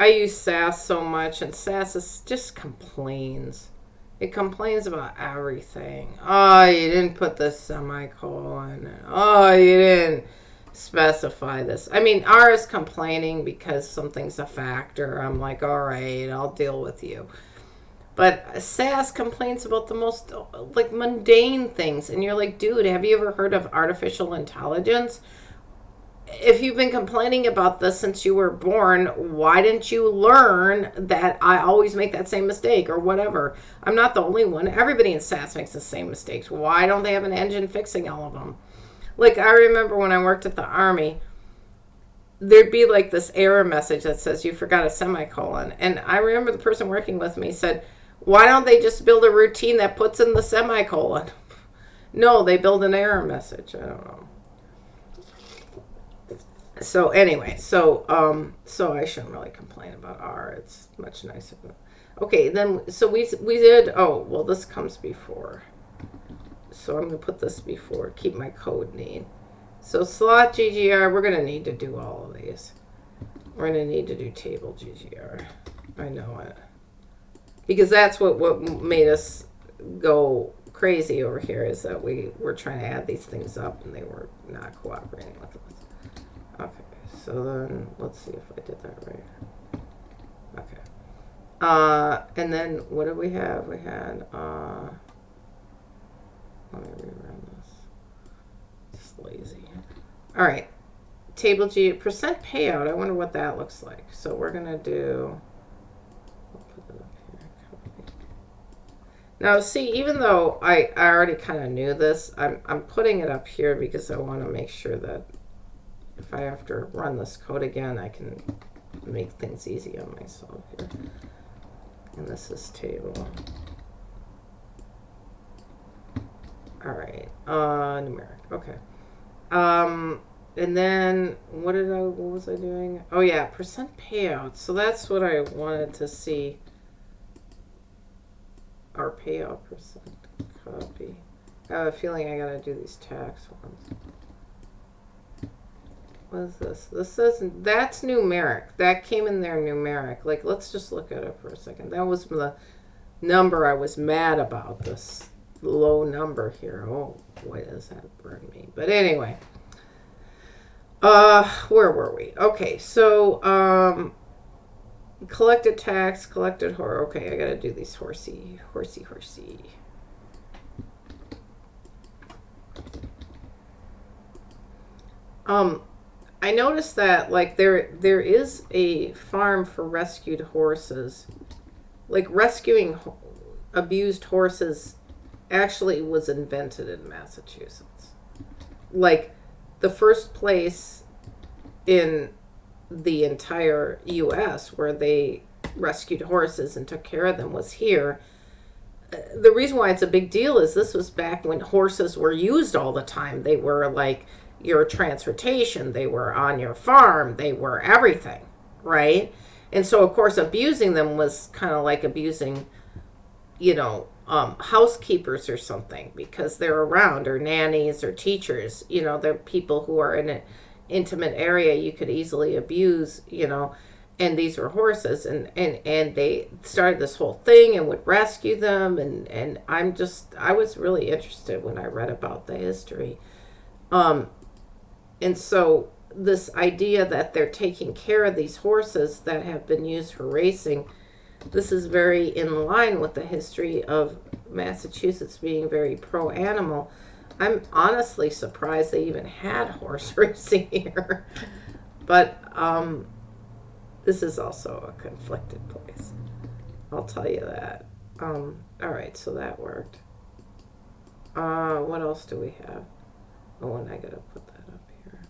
I use SAS so much, and SAS just complains. It complains about everything. Oh, you didn't put the semicolon. Oh, you didn't specify this. I mean, R is complaining because something's a factor. I'm like, all right, I'll deal with you. But SAS complains about the most like mundane things, and you're like, dude, have you ever heard of artificial intelligence? If you've been complaining about this since you were born, why didn't you learn that I always make that same mistake or whatever? I'm not the only one. Everybody in SAS makes the same mistakes. Why don't they have an engine fixing all of them? Like, I remember when I worked at the Army, there'd be like this error message that says you forgot a semicolon. And I remember the person working with me said, why don't they just build a routine that puts in the semicolon? No, they build an error message. I don't know. So anyway, so I shouldn't really complain about R. It's much nicer. Okay, then so we did. Oh well, this comes before. So I'm gonna put this before. Keep my code neat. So slot GGR, we're gonna need to do all of these. We're gonna need to do table GGR. I know it, because that's what made us go crazy over here, is that we were trying to add these things up and they were not cooperating with us. Okay, so then let's see if I did that right. Okay. And then what did we have? We had, let me rerun this. Just lazy. All right. Table G, percent payout. I wonder what that looks like. So we're going to do, I'll put it up here. Copy. Now, see, even though I already kind of knew this, I'm putting it up here because I want to make sure that if I have to run this code again, I can make things easy on myself here. And this is table. All right, numeric. Okay. And then what was I doing? Oh yeah, percent payout. So that's what I wanted to see. Our payout percent. Copy. I have a feeling I gotta do these tax ones. What is this? This isn't, that's numeric. That came in there numeric. Like, let's just look at it for a second. That was the number I was mad about, this low number here. Oh, boy, does that burn me. But anyway, where were we? Okay, so, collected tax, collected horse. Okay, I gotta do these horsey. I noticed that, like, there is a farm for rescued horses. Like, rescuing abused horses actually was invented in Massachusetts. Like, the first place in the entire U.S. where they rescued horses and took care of them was here. The reason why it's a big deal is this was back when horses were used all the time. They were like your transportation, they were on your farm, they were everything, right? And so, of course, abusing them was kind of like abusing, housekeepers or something, because they're around, or nannies or teachers. They're people who are in an intimate area you could easily abuse, and these were horses, and they started this whole thing and would rescue them, and I was really interested when I read about the history. And so this idea that they're taking care of these horses that have been used for racing, this is very in line with the history of Massachusetts being very pro-animal. I'm honestly surprised they even had horse racing here. But this is also a conflicted place. I'll tell you that. All right, so that worked. What else do we have? Oh, and I gotta put that up here.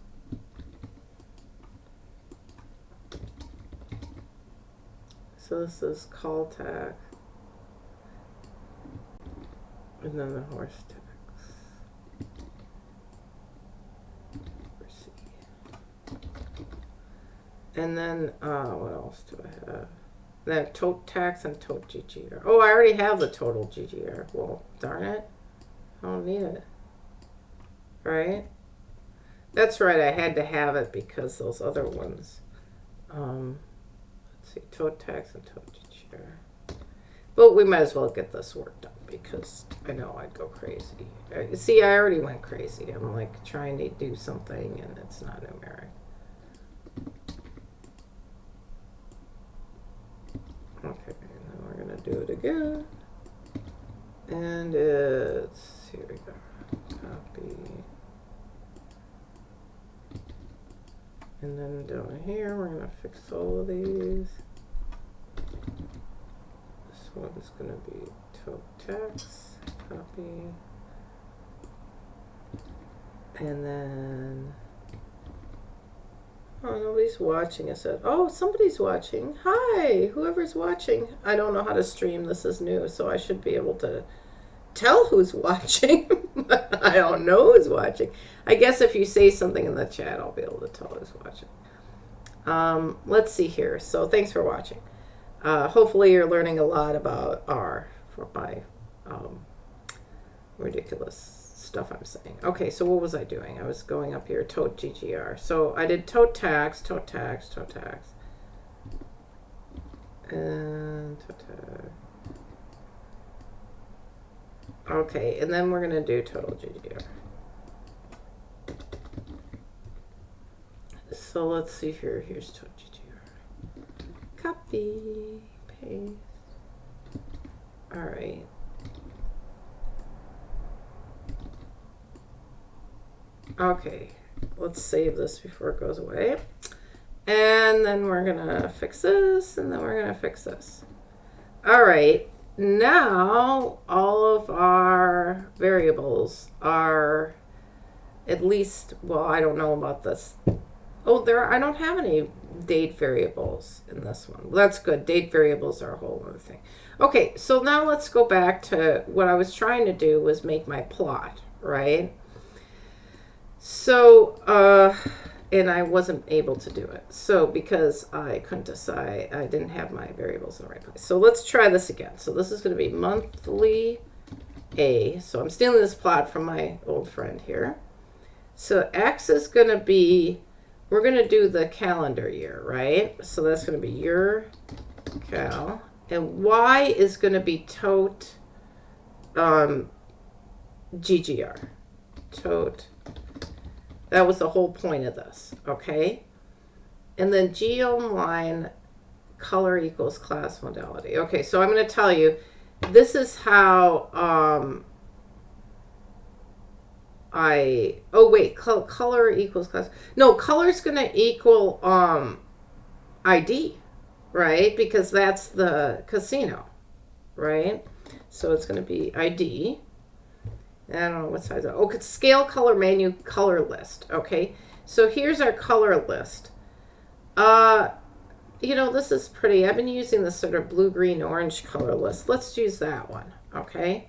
So this is call tax, and then the horse tax. And then what else do I have? Then tote tax and tote GGR. Oh, I already have the total GGR. Well, darn it, I don't need it. Right? That's right, I had to have it because those other ones. Let's see, tote tax and tote GGR. But we might as well get this work done because I know I'd go crazy. See, I already went crazy. I'm like trying to do something and it's not numeric. Okay, now we're gonna do it again. And it's, here we go. Copy. And then down here, we're going to fix all of these. This one's going to be tote tax. Copy. And then Oh, nobody's watching. I said, oh, somebody's watching. Hi, whoever's watching. I don't know how to stream. This is new, so I should be able to tell who's watching. But I don't know who's watching. I guess if you say something in the chat, I'll be able to tell who's watching. Let's see here. So thanks for watching. Hopefully you're learning a lot about R for my ridiculous stuff I'm saying. Okay, so what was I doing? I was going up here, tote GGR. So I did tote tax, and tote tax. Okay, and then we're going to do total GGR. So let's see here. Here's total GGR. Copy, paste. All right. Okay, let's save this before it goes away. And then we're gonna fix this, and then we're gonna fix this. All right, now all of our variables are at least, well, I don't know about this. Oh, I don't have any date variables in this one. That's good. Date variables are a whole other thing. Okay, so now let's go back to what I was trying to do was make my plot, right? So, and I wasn't able to do it. So, because I couldn't decide, I didn't have my variables in the right place. So let's try this again. So this is going to be monthly A. So I'm stealing this plot from my old friend here. So X is going to be, we're going to do the calendar year, right? So that's going to be year cal. And Y is going to be tote GGR. Tote. That was the whole point of this, okay? And then geom line color equals class modality. Okay, so I'm going to tell you, this is how color equals class. No, color is going to equal ID, right? Because that's the casino, right? So it's going to be ID. I don't know what size. Oh, it's scale color menu color list. Okay, so here's our color list. You know, this is pretty. I've been using this sort of blue, green, orange color list. Let's use that one. Okay.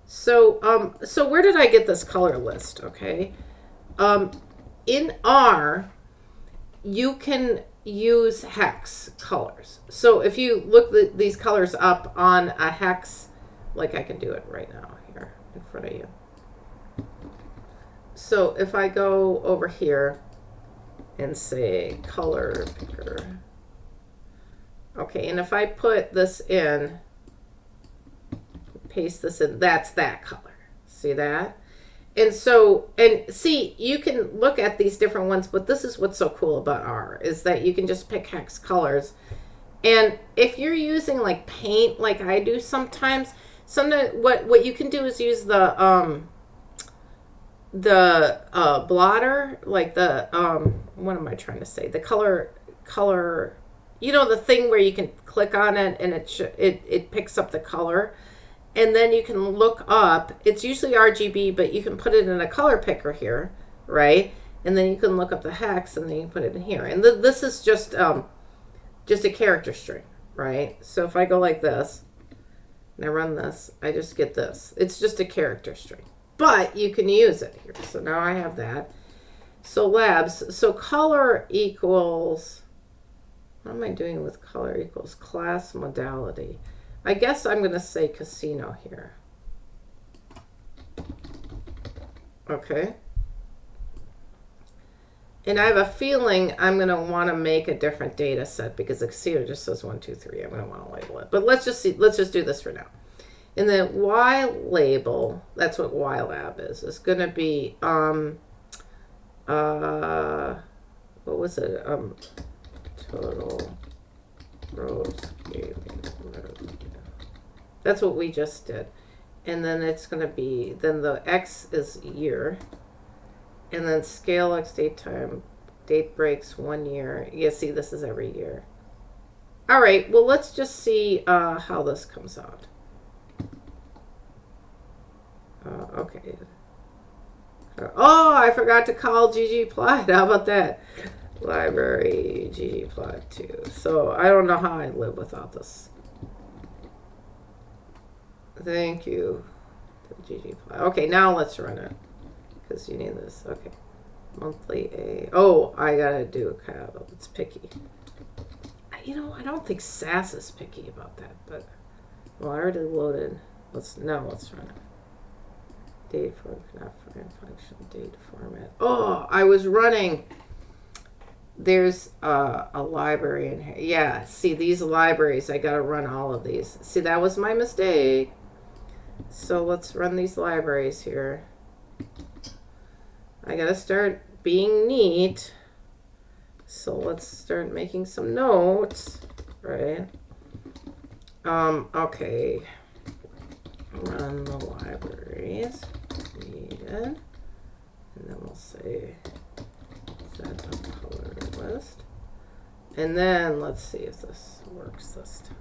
So so where did I get this color list? Okay. In R, you can use hex colors. So if you look these colors up on a hex, like I can do it right now here in front of you. So if I go over here and say color picker, okay, and if I put this in, paste this in, that's that color. See that? And so, and see, you can look at these different ones, but this is what's so cool about R, is that you can just pick hex colors. And if you're using like paint, like I do sometimes what you can do is use the blotter, like the what am I trying to say? The color, you know, the thing where you can click on it and it picks up the color, and then you can look up. It's usually RGB, but you can put it in a color picker here, right? And then you can look up the hex, and then you put it in here. And this is just a character string, right? So if I go like this, and I run this, I just get this. It's just a character string, but you can use it here. So now I have that. So labs, so color equals, what am I doing with color equals class modality? I guess I'm going to say casino here. Okay. And I have a feeling I'm going to want to make a different data set because the casino just says 1, 2, 3. I'm going to want to label it. But let's just see. Let's just do this for now. And then Y label, that's what Y lab is. It's going to be, what was it? Total roadscape. That's what we just did. And then it's going to be, then the X is year. And then scale X date time, date breaks 1 year. You see, this is every year. All right, well, let's just see how this comes out. Okay. Oh, I forgot to call GG plot. How about that? library ggplot2. So I don't know how I live without this. Thank you. ggplot. Okay, now let's run it because you need this. Okay, monthly A. Oh, I gotta do a cattle. It's picky. You know, I don't think SAS is picky about that, but well, I already loaded. Let's run it. Date for not for function date format. Oh, I was running. There's a library in here. Yeah, see these libraries. I got to run all of these. See, that was my mistake. So let's run these libraries here. I got to start being neat. So let's start making some notes, right? Okay. Run the libraries needed. And then we'll say set a color list. And then let's see if this works this time.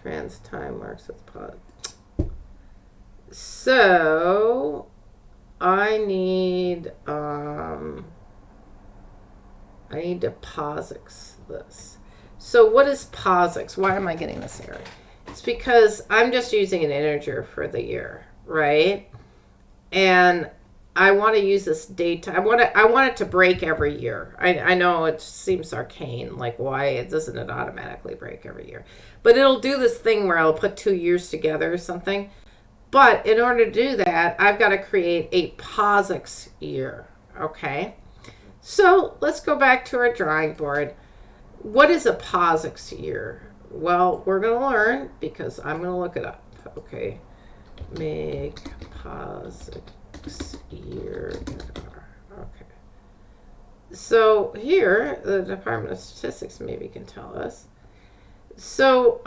Trans time works with pod. So I need to POSIX this. So what is POSIX? Why am I getting this error? It's because I'm just using an integer for the year, right? And I want to use this date. I want it to break every year. I know it seems arcane, like why doesn't it automatically break every year? But it'll do this thing where I'll put 2 years together or something. But in order to do that, I've got to create a POSIX year, okay? So let's go back to our drawing board. What is a POSIX year? Well, we're going to learn because I'm going to look it up. Okay, make POSIX year in R. Okay. So here, the Department of Statistics maybe can tell us. So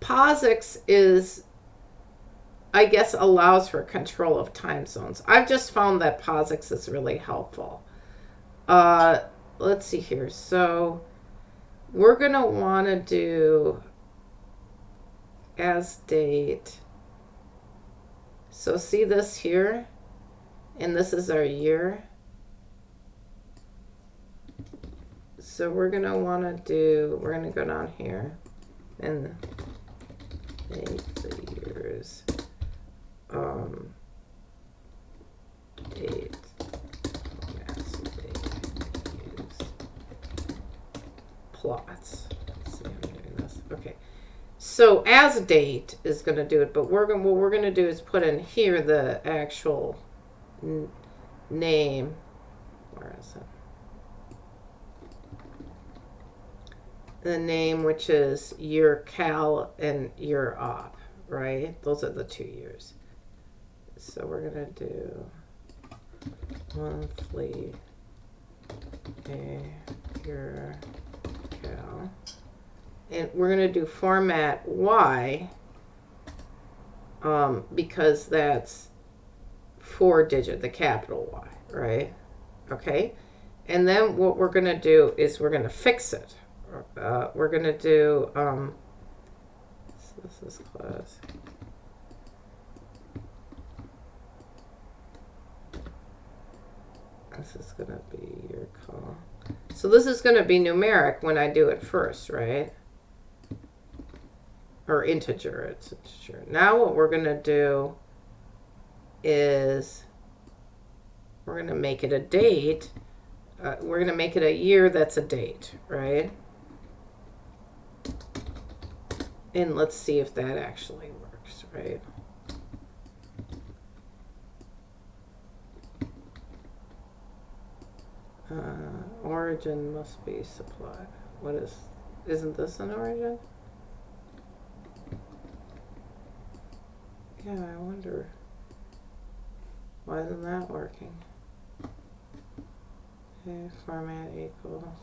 POSIX is, I guess, allows for control of time zones. I've just found that POSIX is really helpful. Let's see here. So we're going to want to do as date. So see this here? And this is our year. So we're going to want to do, we're going to go down here and make the years date. Plots. Let's see, I'm doing this. Okay. So as date is going to do it, but what we're going to do is put in here the actual name. Where is it? The name, which is year cal and year op, right? Those are the 2 years. So we're going to do monthly year cal. And we're going to do format Y because that's 4-digit, the capital Y, right? Okay. And then what we're going to do is we're going to fix it. We're going to do, so this is class. This is going to be your call. So this is going to be numeric when I do it first, right? Or integer, it's integer. Now what we're going to do is we're going to make it a date. We're going to make it a year that's a date, right? And let's see if that actually works, right? Origin must be supplied. What is, isn't this an origin? Yeah, I wonder. Why isn't that working? Okay, format equals.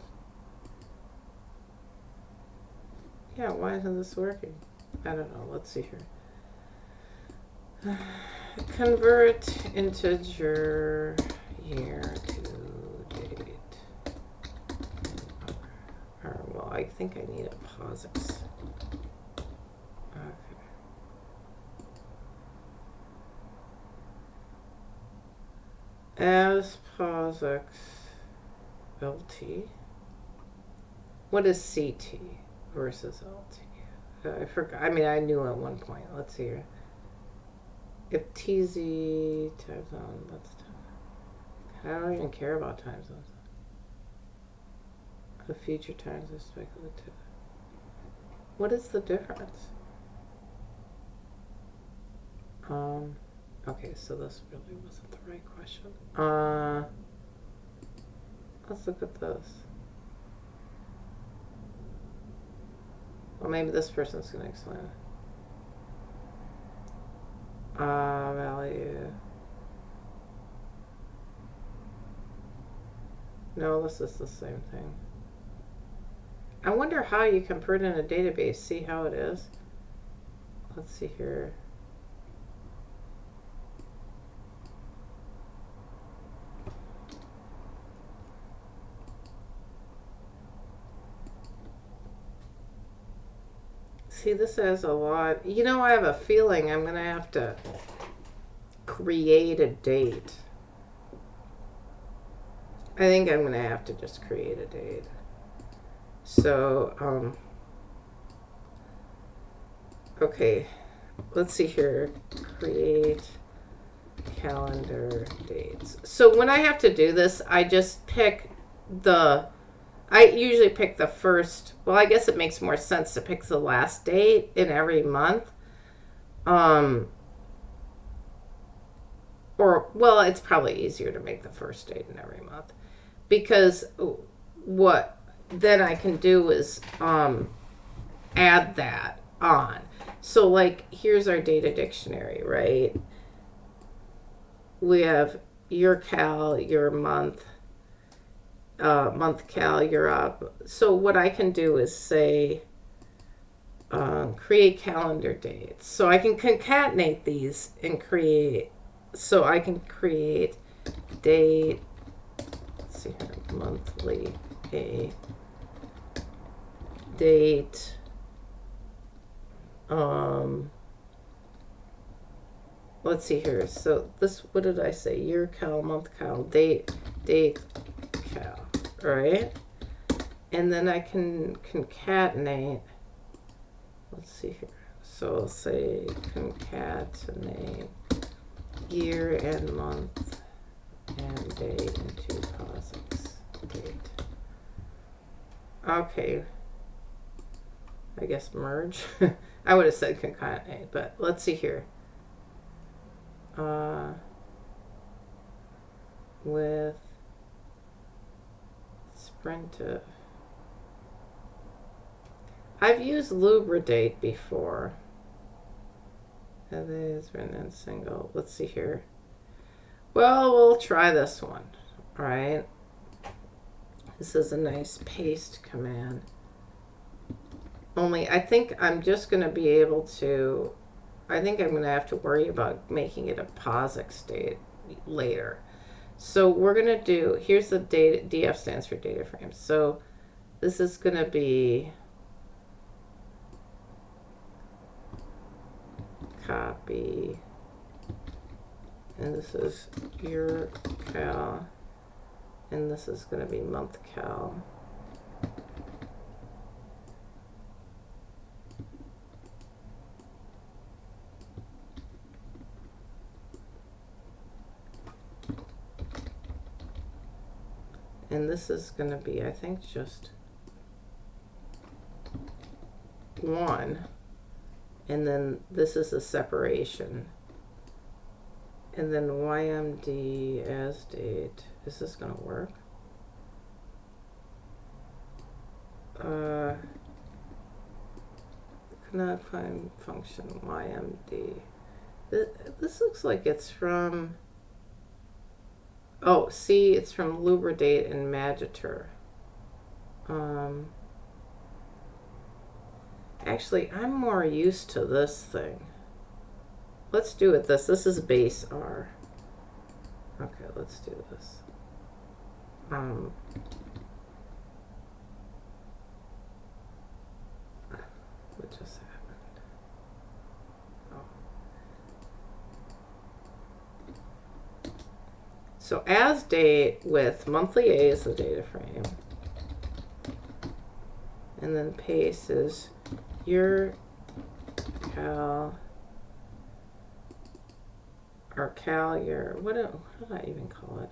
Yeah, why isn't this working? I don't know. Let's see here. Convert integer year to date. Or, well, I think I need a POSIX. Okay. As POSIX LT. What is CT versus LT? I forgot. I mean, I knew at one point. Let's see here. If TZ time zone, let's I don't even care about time zones. The future times are speculative. What is the difference? Okay, so this really wasn't the right question. Let's look at this. Well, maybe this person's going to explain it. Value. No, this is the same thing. I wonder how you can put it in a database. See how it is? Let's see here. See, this has a lot. You know, I have a feeling I'm going to have to create a date. I think I'm going to have to just create a date. So, okay, let's see here. Create calendar dates. So when I have to do this, I just pick I usually pick the first, well, I guess it makes more sense to pick the last date in every month. Or, well, it's probably easier to make the first date in every month. Because what then I can do is add that on. So, like, here's our data dictionary, right? We have your cal, your month, month cal, you're up. So what I can do is say, create calendar dates. So I can concatenate these and create, so I can create date, let's see here, monthly, a date, let's see here. So this, what did I say? Year cal, month cal, date cal, right? And then I can concatenate. Let's see here. So I'll say concatenate year and month and date into POSIX date. Okay. I guess merge. I would have said concatenate, but let's see here. With Sprintive. I've used Lubridate before. That is written in single. Let's see here. Well, we'll try this one. All right. This is a nice paste command. Only I think I'm just going to be able to, I think I'm going to have to worry about making it a POSIX state later. So we're going to do, here's the data, DF stands for data frame. So this is going to be copy, and this is year cal, and this is going to be month cal. And this is going to be, I think, just one. And then this is a separation. And then YMD as date. Is this going to work? Cannot find function YMD. This looks like it's from, oh, see, it's from Lubridate and Magitor. Actually, I'm more used to this thing. Let's do it this. This is base R. Okay, let's do this. What just happened? Oh. So as date with monthly A is the data frame. And then pace is your cal, or cal your, what do I even call it?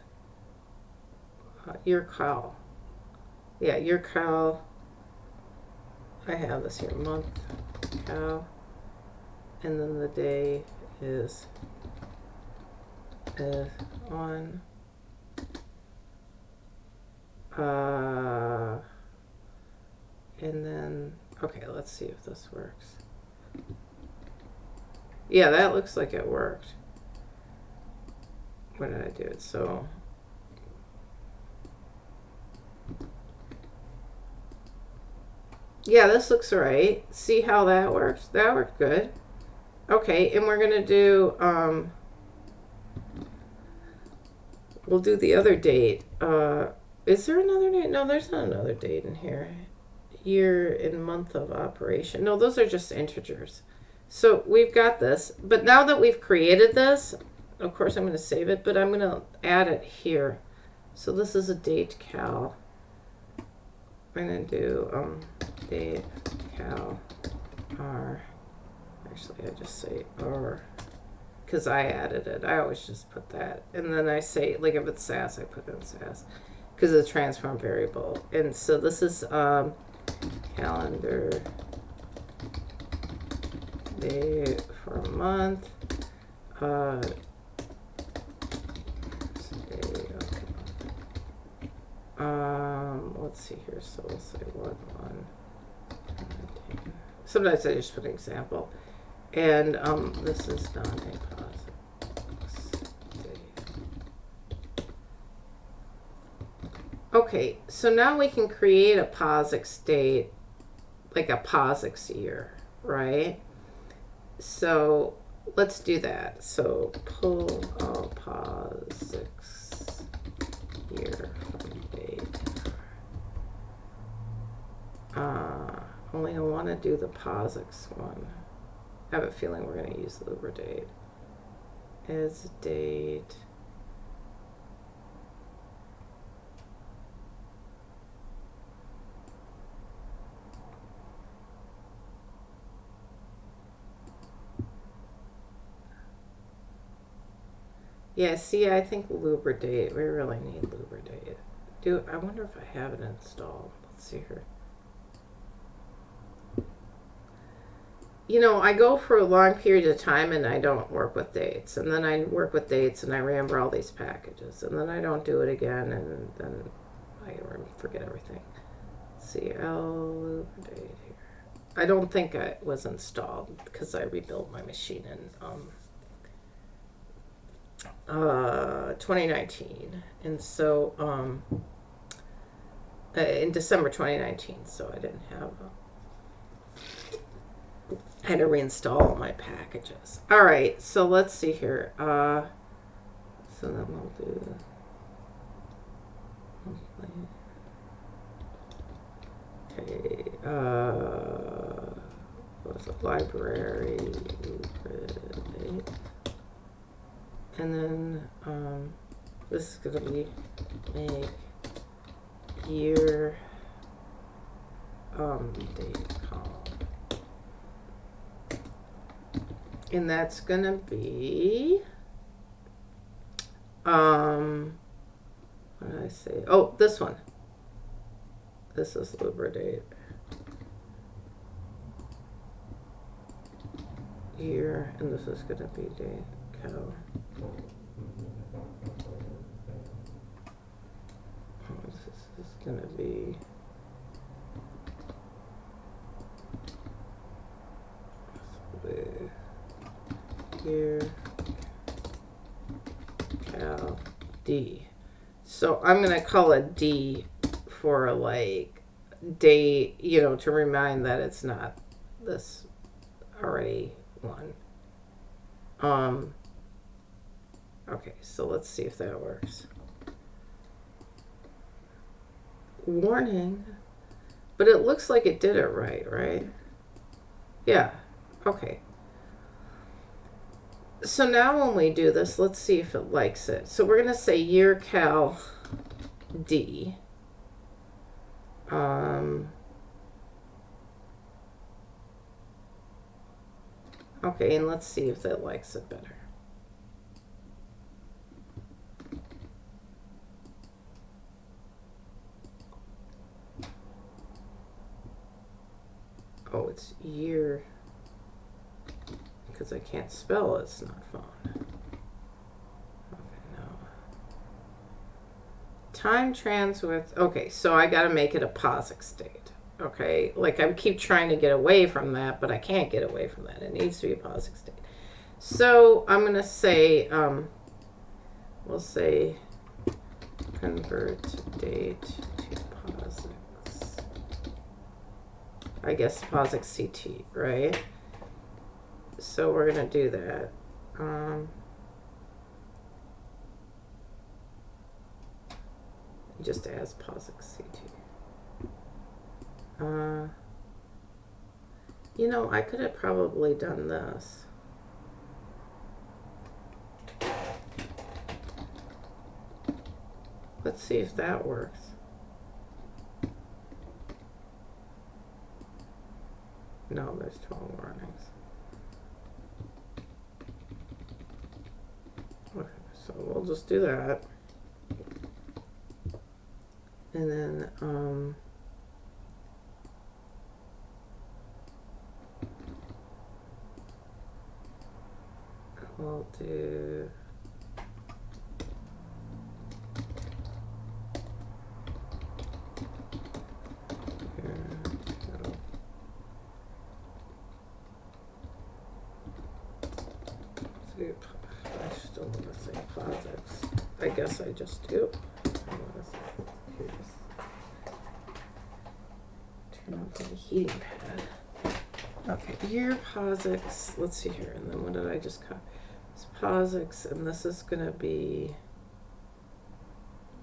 Your cal. Yeah, your cal. I have this here, month cal. And then the day is on. And then, okay, let's see if this works. Yeah, that looks like it worked. What did I do? So, yeah, this looks right. See how that works? That worked good. Okay, and we're gonna do, we'll do the other date. Is there another date? No, there's not another date in here. Year and month of operation. No, those are just integers. So we've got this, but now that we've created this, of course I'm going to save it, but I'm going to add it here. So this is a date cal. I'm going to do date cal r. Actually, I just say r because I added it. I always just put that, and then I say, like if it's SAS, I put it in SAS because it's a transform variable. And so this is calendar day for a month. Let's see here. So we'll say 1. Sometimes I just put an example. And this is not a POSIX date. Okay, so now we can create a POSIX date, like a POSIX year, right? So let's do that. So pull all POSIX year from date. Only I want to do the POSIX one. I have a feeling we're going to use the Uber date as date. Yeah, see, I think Uber date. We really need Uber date. I wonder if I have it installed. Let's see here. You know, I go for a long period of time and I don't work with dates. And then I work with dates and I remember all these packages. And then I don't do it again and then I forget everything. Let's see, Uber date here. I don't think it was installed because I rebuilt my machine in 2019. And so, in December 2019, so I didn't have I had to reinstall my packages. All right, so let's see here. So then we'll do okay. What's it? Library, and then this is gonna be make year date column. And that's gonna be what did I say? Oh, this one. This is Uber date. Year, and this is gonna be date cal. This is gonna be year cal D. So I'm going to call it D for like day, you know, to remind that it's not this already one. Okay, so let's see if that works. Warning, but it looks like it did it right? Yeah, okay. So now when we do this, let's see if it likes it. So we're going to say year cal D. Okay, and let's see if it likes it better. Oh, it's year. Because I can't spell, it's not fun. Okay, no. Time trans with, okay, so I got to make it a POSIX state. Okay, like I keep trying to get away from that, but I can't get away from that. It needs to be a POSIX state. So I'm going to say, we'll say convert date to POSIX. I guess POSIX CT, right? So we're going to do that. Just as POSIX CT. You know, I could have probably done this. Let's see if that works. No, there's 12 warnings. Okay, so we'll just do that. And then, we'll do I still want to say POSIX. I guess I just do. Turn off the heating pad. Okay, year POSIX. Let's see here. And then what did I just copy? It's POSIX, and this is going to be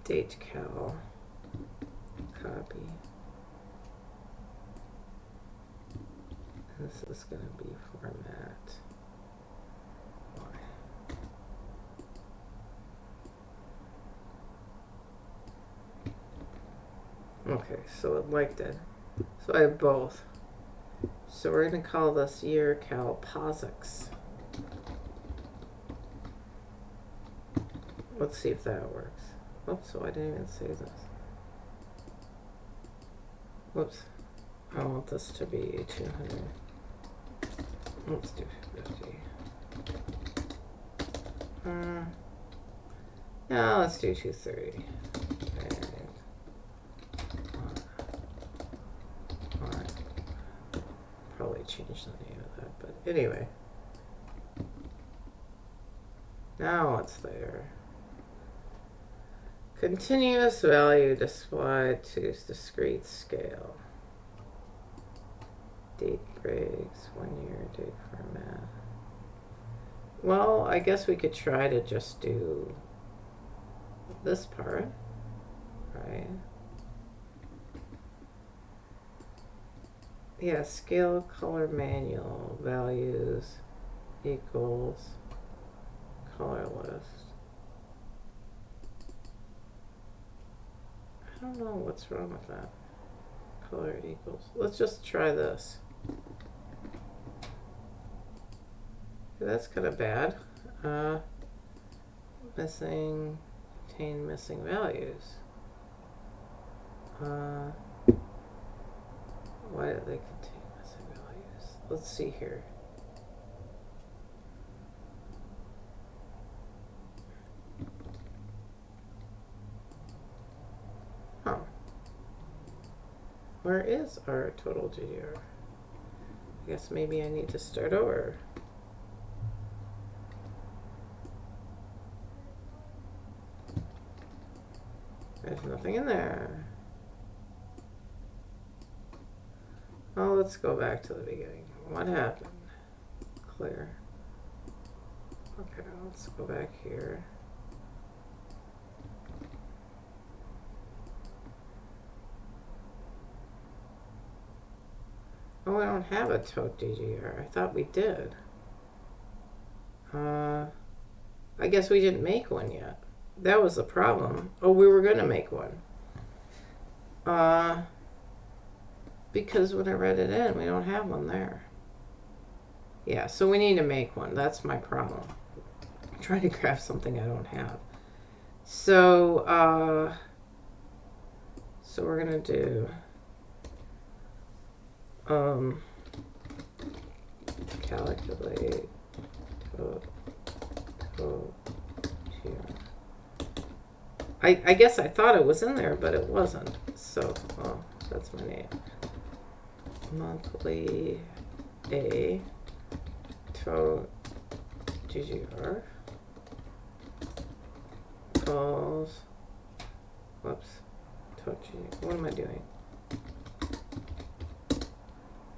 date cal. Copy. And this is going to be format. Okay, so it liked it. So I have both. So we're going to call this year cal POSIX. Let's see if that works. Oops, so I didn't even say this. Whoops. I want this to be 200. Let's do 50. No, let's do 230. Probably change the name of that, but anyway. Now it's there. Continuous value displayed to discrete scale. Date breaks, 1 year date format. Well, I guess we could try to just do this part, right? Yeah, scale color manual values equals color list. I don't know what's wrong with that. Color equals. Let's just try this. That's kind of bad. Missing, contain missing values. Why do they contain missing values? Let's see here. Huh. Where is our total GDR? I guess maybe I need to start over. There's nothing in there. Oh, let's go back to the beginning. What happened? Clear. Okay, let's go back here. Oh, I don't have a tote DGR. I thought we did. I guess we didn't make one yet. That was the problem. Oh, we were going to make one. Because when I read it in, we don't have one there. Yeah, so we need to make one. That's my problem. I'm trying to craft something I don't have. So, so we're going to do calculate total. I guess I thought it was in there, but it wasn't. So, oh, that's my name. Monthly A to GGR calls. Whoops. What am I doing?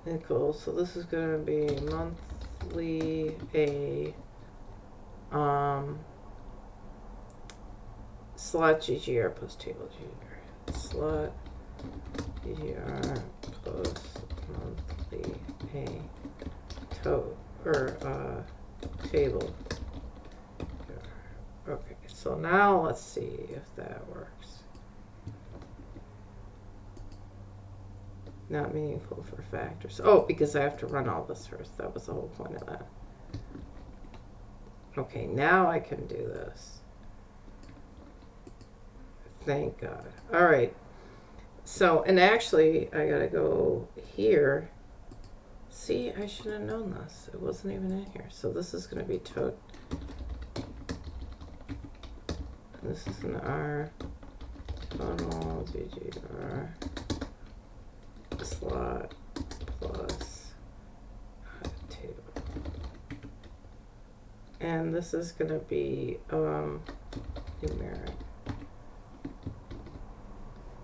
Equals. So this is going to be monthly A slot GGR plus table GGR. Slot GGR plus monthly A table. Okay, so now let's see if that works. Not meaningful for factors. Oh, because I have to run all this first. That was the whole point of that. Okay, now I can do this. Thank God. All right. So, and actually, I gotta go here. See, I should have known this. It wasn't even in here. So this is gonna be this is an R total GGR slot plus table. And this is gonna be numeric.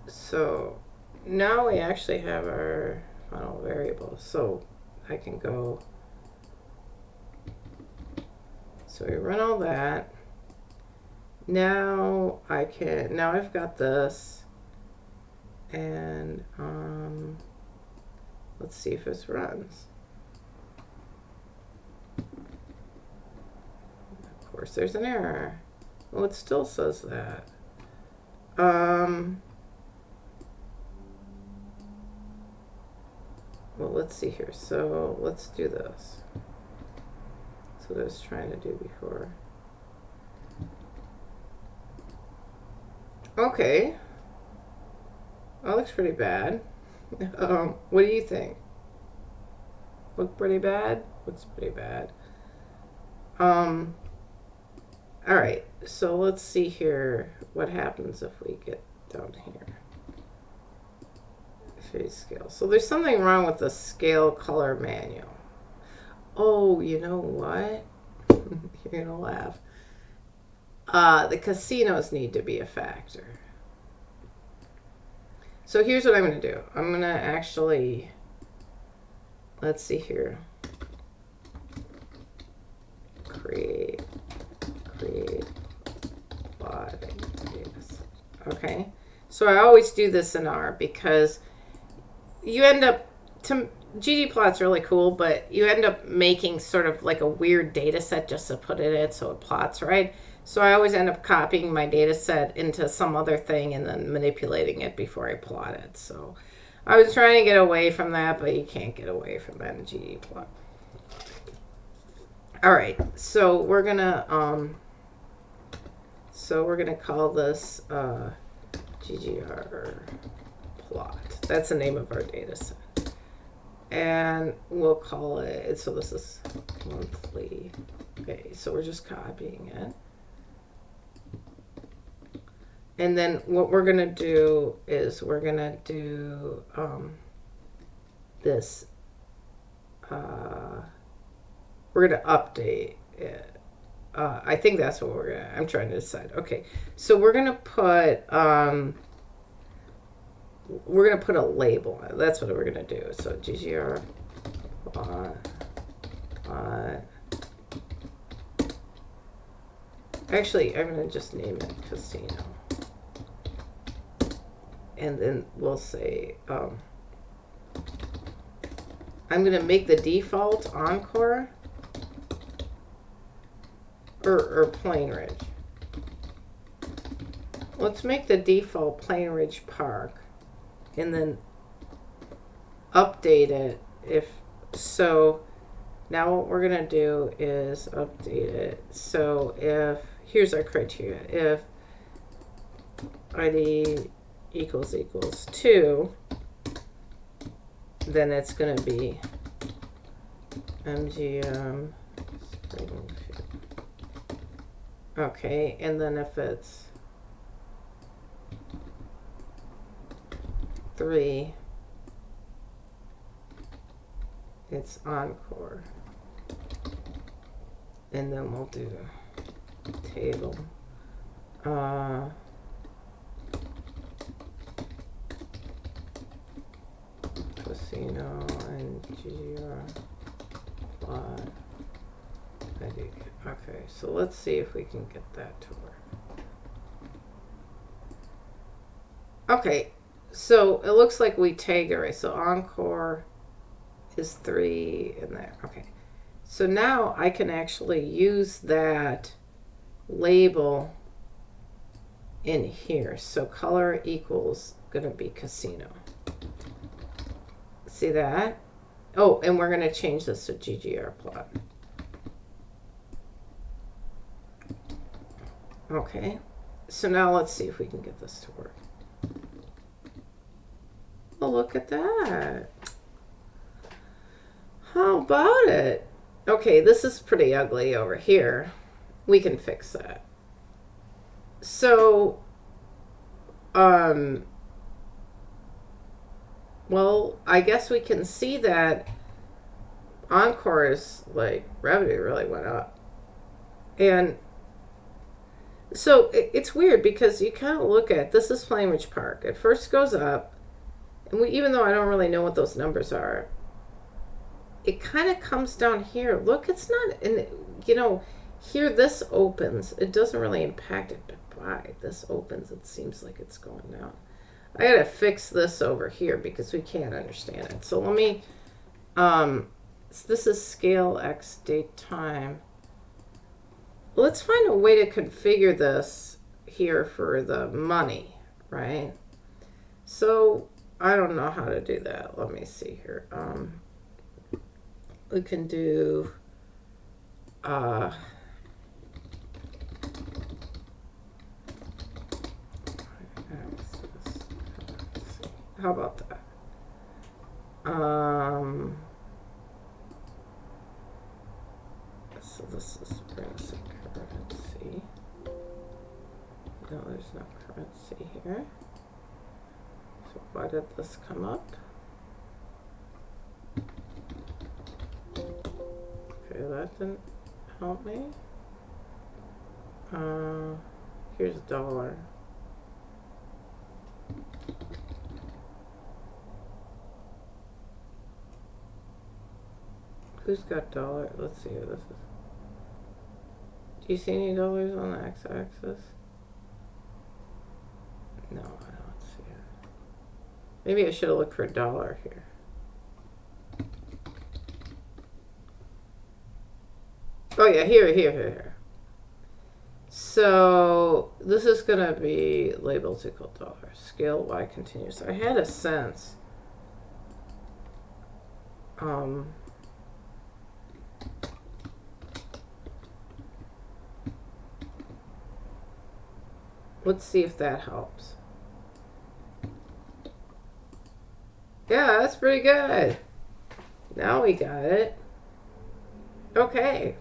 So now we actually have our final variable. So I can go, so we run all that. Now I've got this, and let's see if this runs. Of course there's an error. Well, it still says that. Well, let's see here. So let's do this. That's what I was trying to do before. Okay. That looks pretty bad. What do you think? Look pretty bad? Looks pretty bad. All right. So let's see here what happens if we get down here. Phase scale. So there's something wrong with the scale color manual. Oh, you know what? You're gonna laugh. The casinos need to be a factor. So here's what I'm gonna do. I'm gonna actually, let's see here. Create plotting data set. Okay. So I always do this in R because you end up, ggplot's really cool, but you end up making sort of like a weird data set just to put it in so it plots right. So I always end up copying my data set into some other thing and then manipulating it before I plot it. So I was trying to get away from that, but you can't get away from that in ggplot. All right, so we're gonna call this GGR plot. That's the name of our data set. And we'll call it, so this is monthly. Okay, so we're just copying it. And then what we're going to do is we're going to do this. We're going to update it. I think that's what I'm trying to decide. Okay, so we're going to put a label. That's what we're going to do. So GGR actually, I'm going to just name it casino. And then we'll say, I'm going to make the default Encore. or Plain Ridge. Let's make the default Plain Ridge Park and then update it if so. Now what we're going to do is update it. So if, here's our criteria. If ID equals 2, then it's going to be MGM Springfield. Okay, and then if it's 3, it's Encore. And then we'll do table. Casino and GR plot. Okay, so let's see if we can get that to work. Okay, so it looks like we tagged it right. So Encore is 3 in there. Okay. So now I can actually use that label in here. So color equals going to be casino. See that? Oh, and we're going to change this to GGR plot. Okay. So now let's see if we can get this to work. Oh, look at that. How about it? Okay, this is pretty ugly over here. We can fix that. So, well, I guess we can see that Encore's like revenue really went up. And so it's weird because you kind of look at, this is Plain Ridge Park. It first goes up, and even though I don't really know what those numbers are, it kind of comes down here. Look, it's not, and you know, here this opens. It doesn't really impact it, but by this opens, it seems like it's going down. I gotta fix this over here because we can't understand it. So let me, so this is scale X date time. Let's find a way to configure this here for the money, right? So I don't know how to do that. Let me see here. We can do how about that? So this is basic currency. No, there's no currency here. So why did this come up? Okay, that didn't help me. Here's dollar. Who's got dollar? Let's see who this is. Do you see any dollars on the x-axis? No, I don't see it. Maybe I should have looked for a dollar here. Oh yeah, here. So this is gonna be labels equal dollar. Scale Y continues. I had a sense. Let's see if that helps. Yeah, that's pretty good. Now we got it. Okay.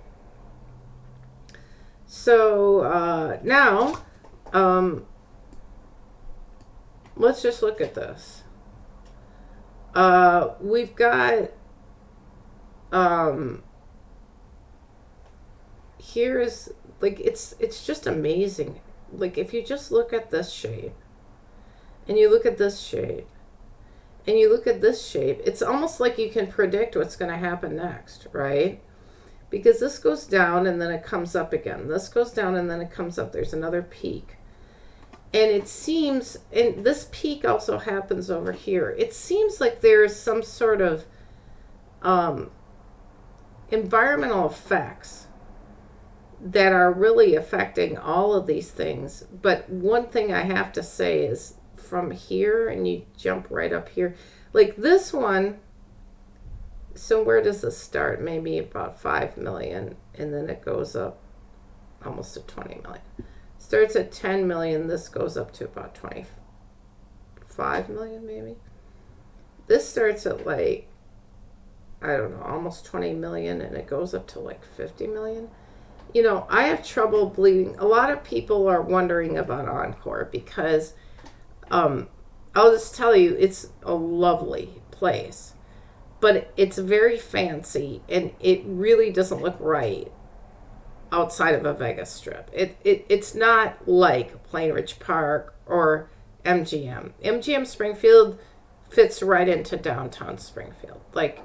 So now, let's just look at this. We've got, here is, like, it's just amazing. Like, if you just look at this shape, and you look at this shape, and you look at this shape, it's almost like you can predict what's going to happen next, right? Because this goes down and then it comes up again. This goes down and then it comes up. There's another peak. And it seems, and this peak also happens over here. It seems like there's some sort of environmental effects that are really affecting all of these things. But one thing I have to say is from here, and you jump right up here, like this one. So where does this start? Maybe about 5 million, and then it goes up almost to 20 million. Starts at 10 million, this goes up to about 25 million maybe. This starts at like, I don't know, almost 20 million, and it goes up to like 50 million. You know, I have trouble believing. A lot of people are wondering about Encore because I'll just tell you, it's a lovely place, but it's very fancy, and it really doesn't look right outside of a Vegas strip. It's not like Plain Ridge Park or MGM. MGM Springfield fits right into downtown Springfield. Like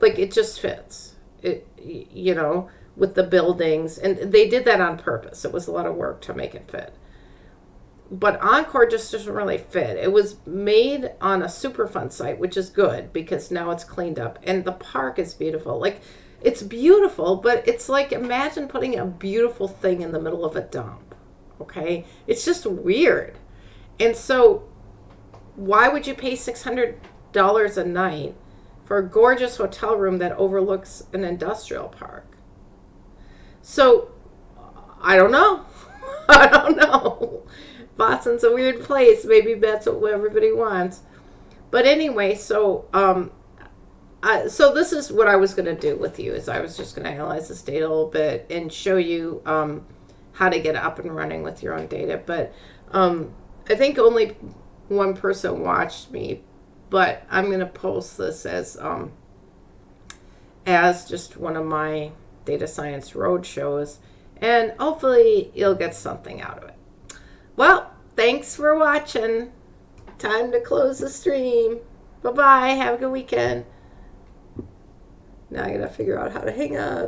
it just fits. It, you know, with the buildings, and they did that on purpose. It was a lot of work to make it fit. But Encore just doesn't really fit. It was made on a Superfund site, which is good because now it's cleaned up, and the park is beautiful. Like, it's beautiful, but it's like, imagine putting a beautiful thing in the middle of a dump. Okay? It's just weird. And so why would you pay $600 a night for a gorgeous hotel room that overlooks an industrial park? So I don't know. I don't know. Boston's a weird place. Maybe that's what everybody wants. But anyway, so so this is what I was going to do with you, is I was just going to analyze this data a little bit and show you how to get up and running with your own data. But I think only one person watched me, but I'm going to post this as just one of my data science roadshows, and hopefully you'll get something out of it. Well, thanks for watching. Time to close the stream. Bye-bye. Have a good weekend. Now I gotta figure out how to hang up.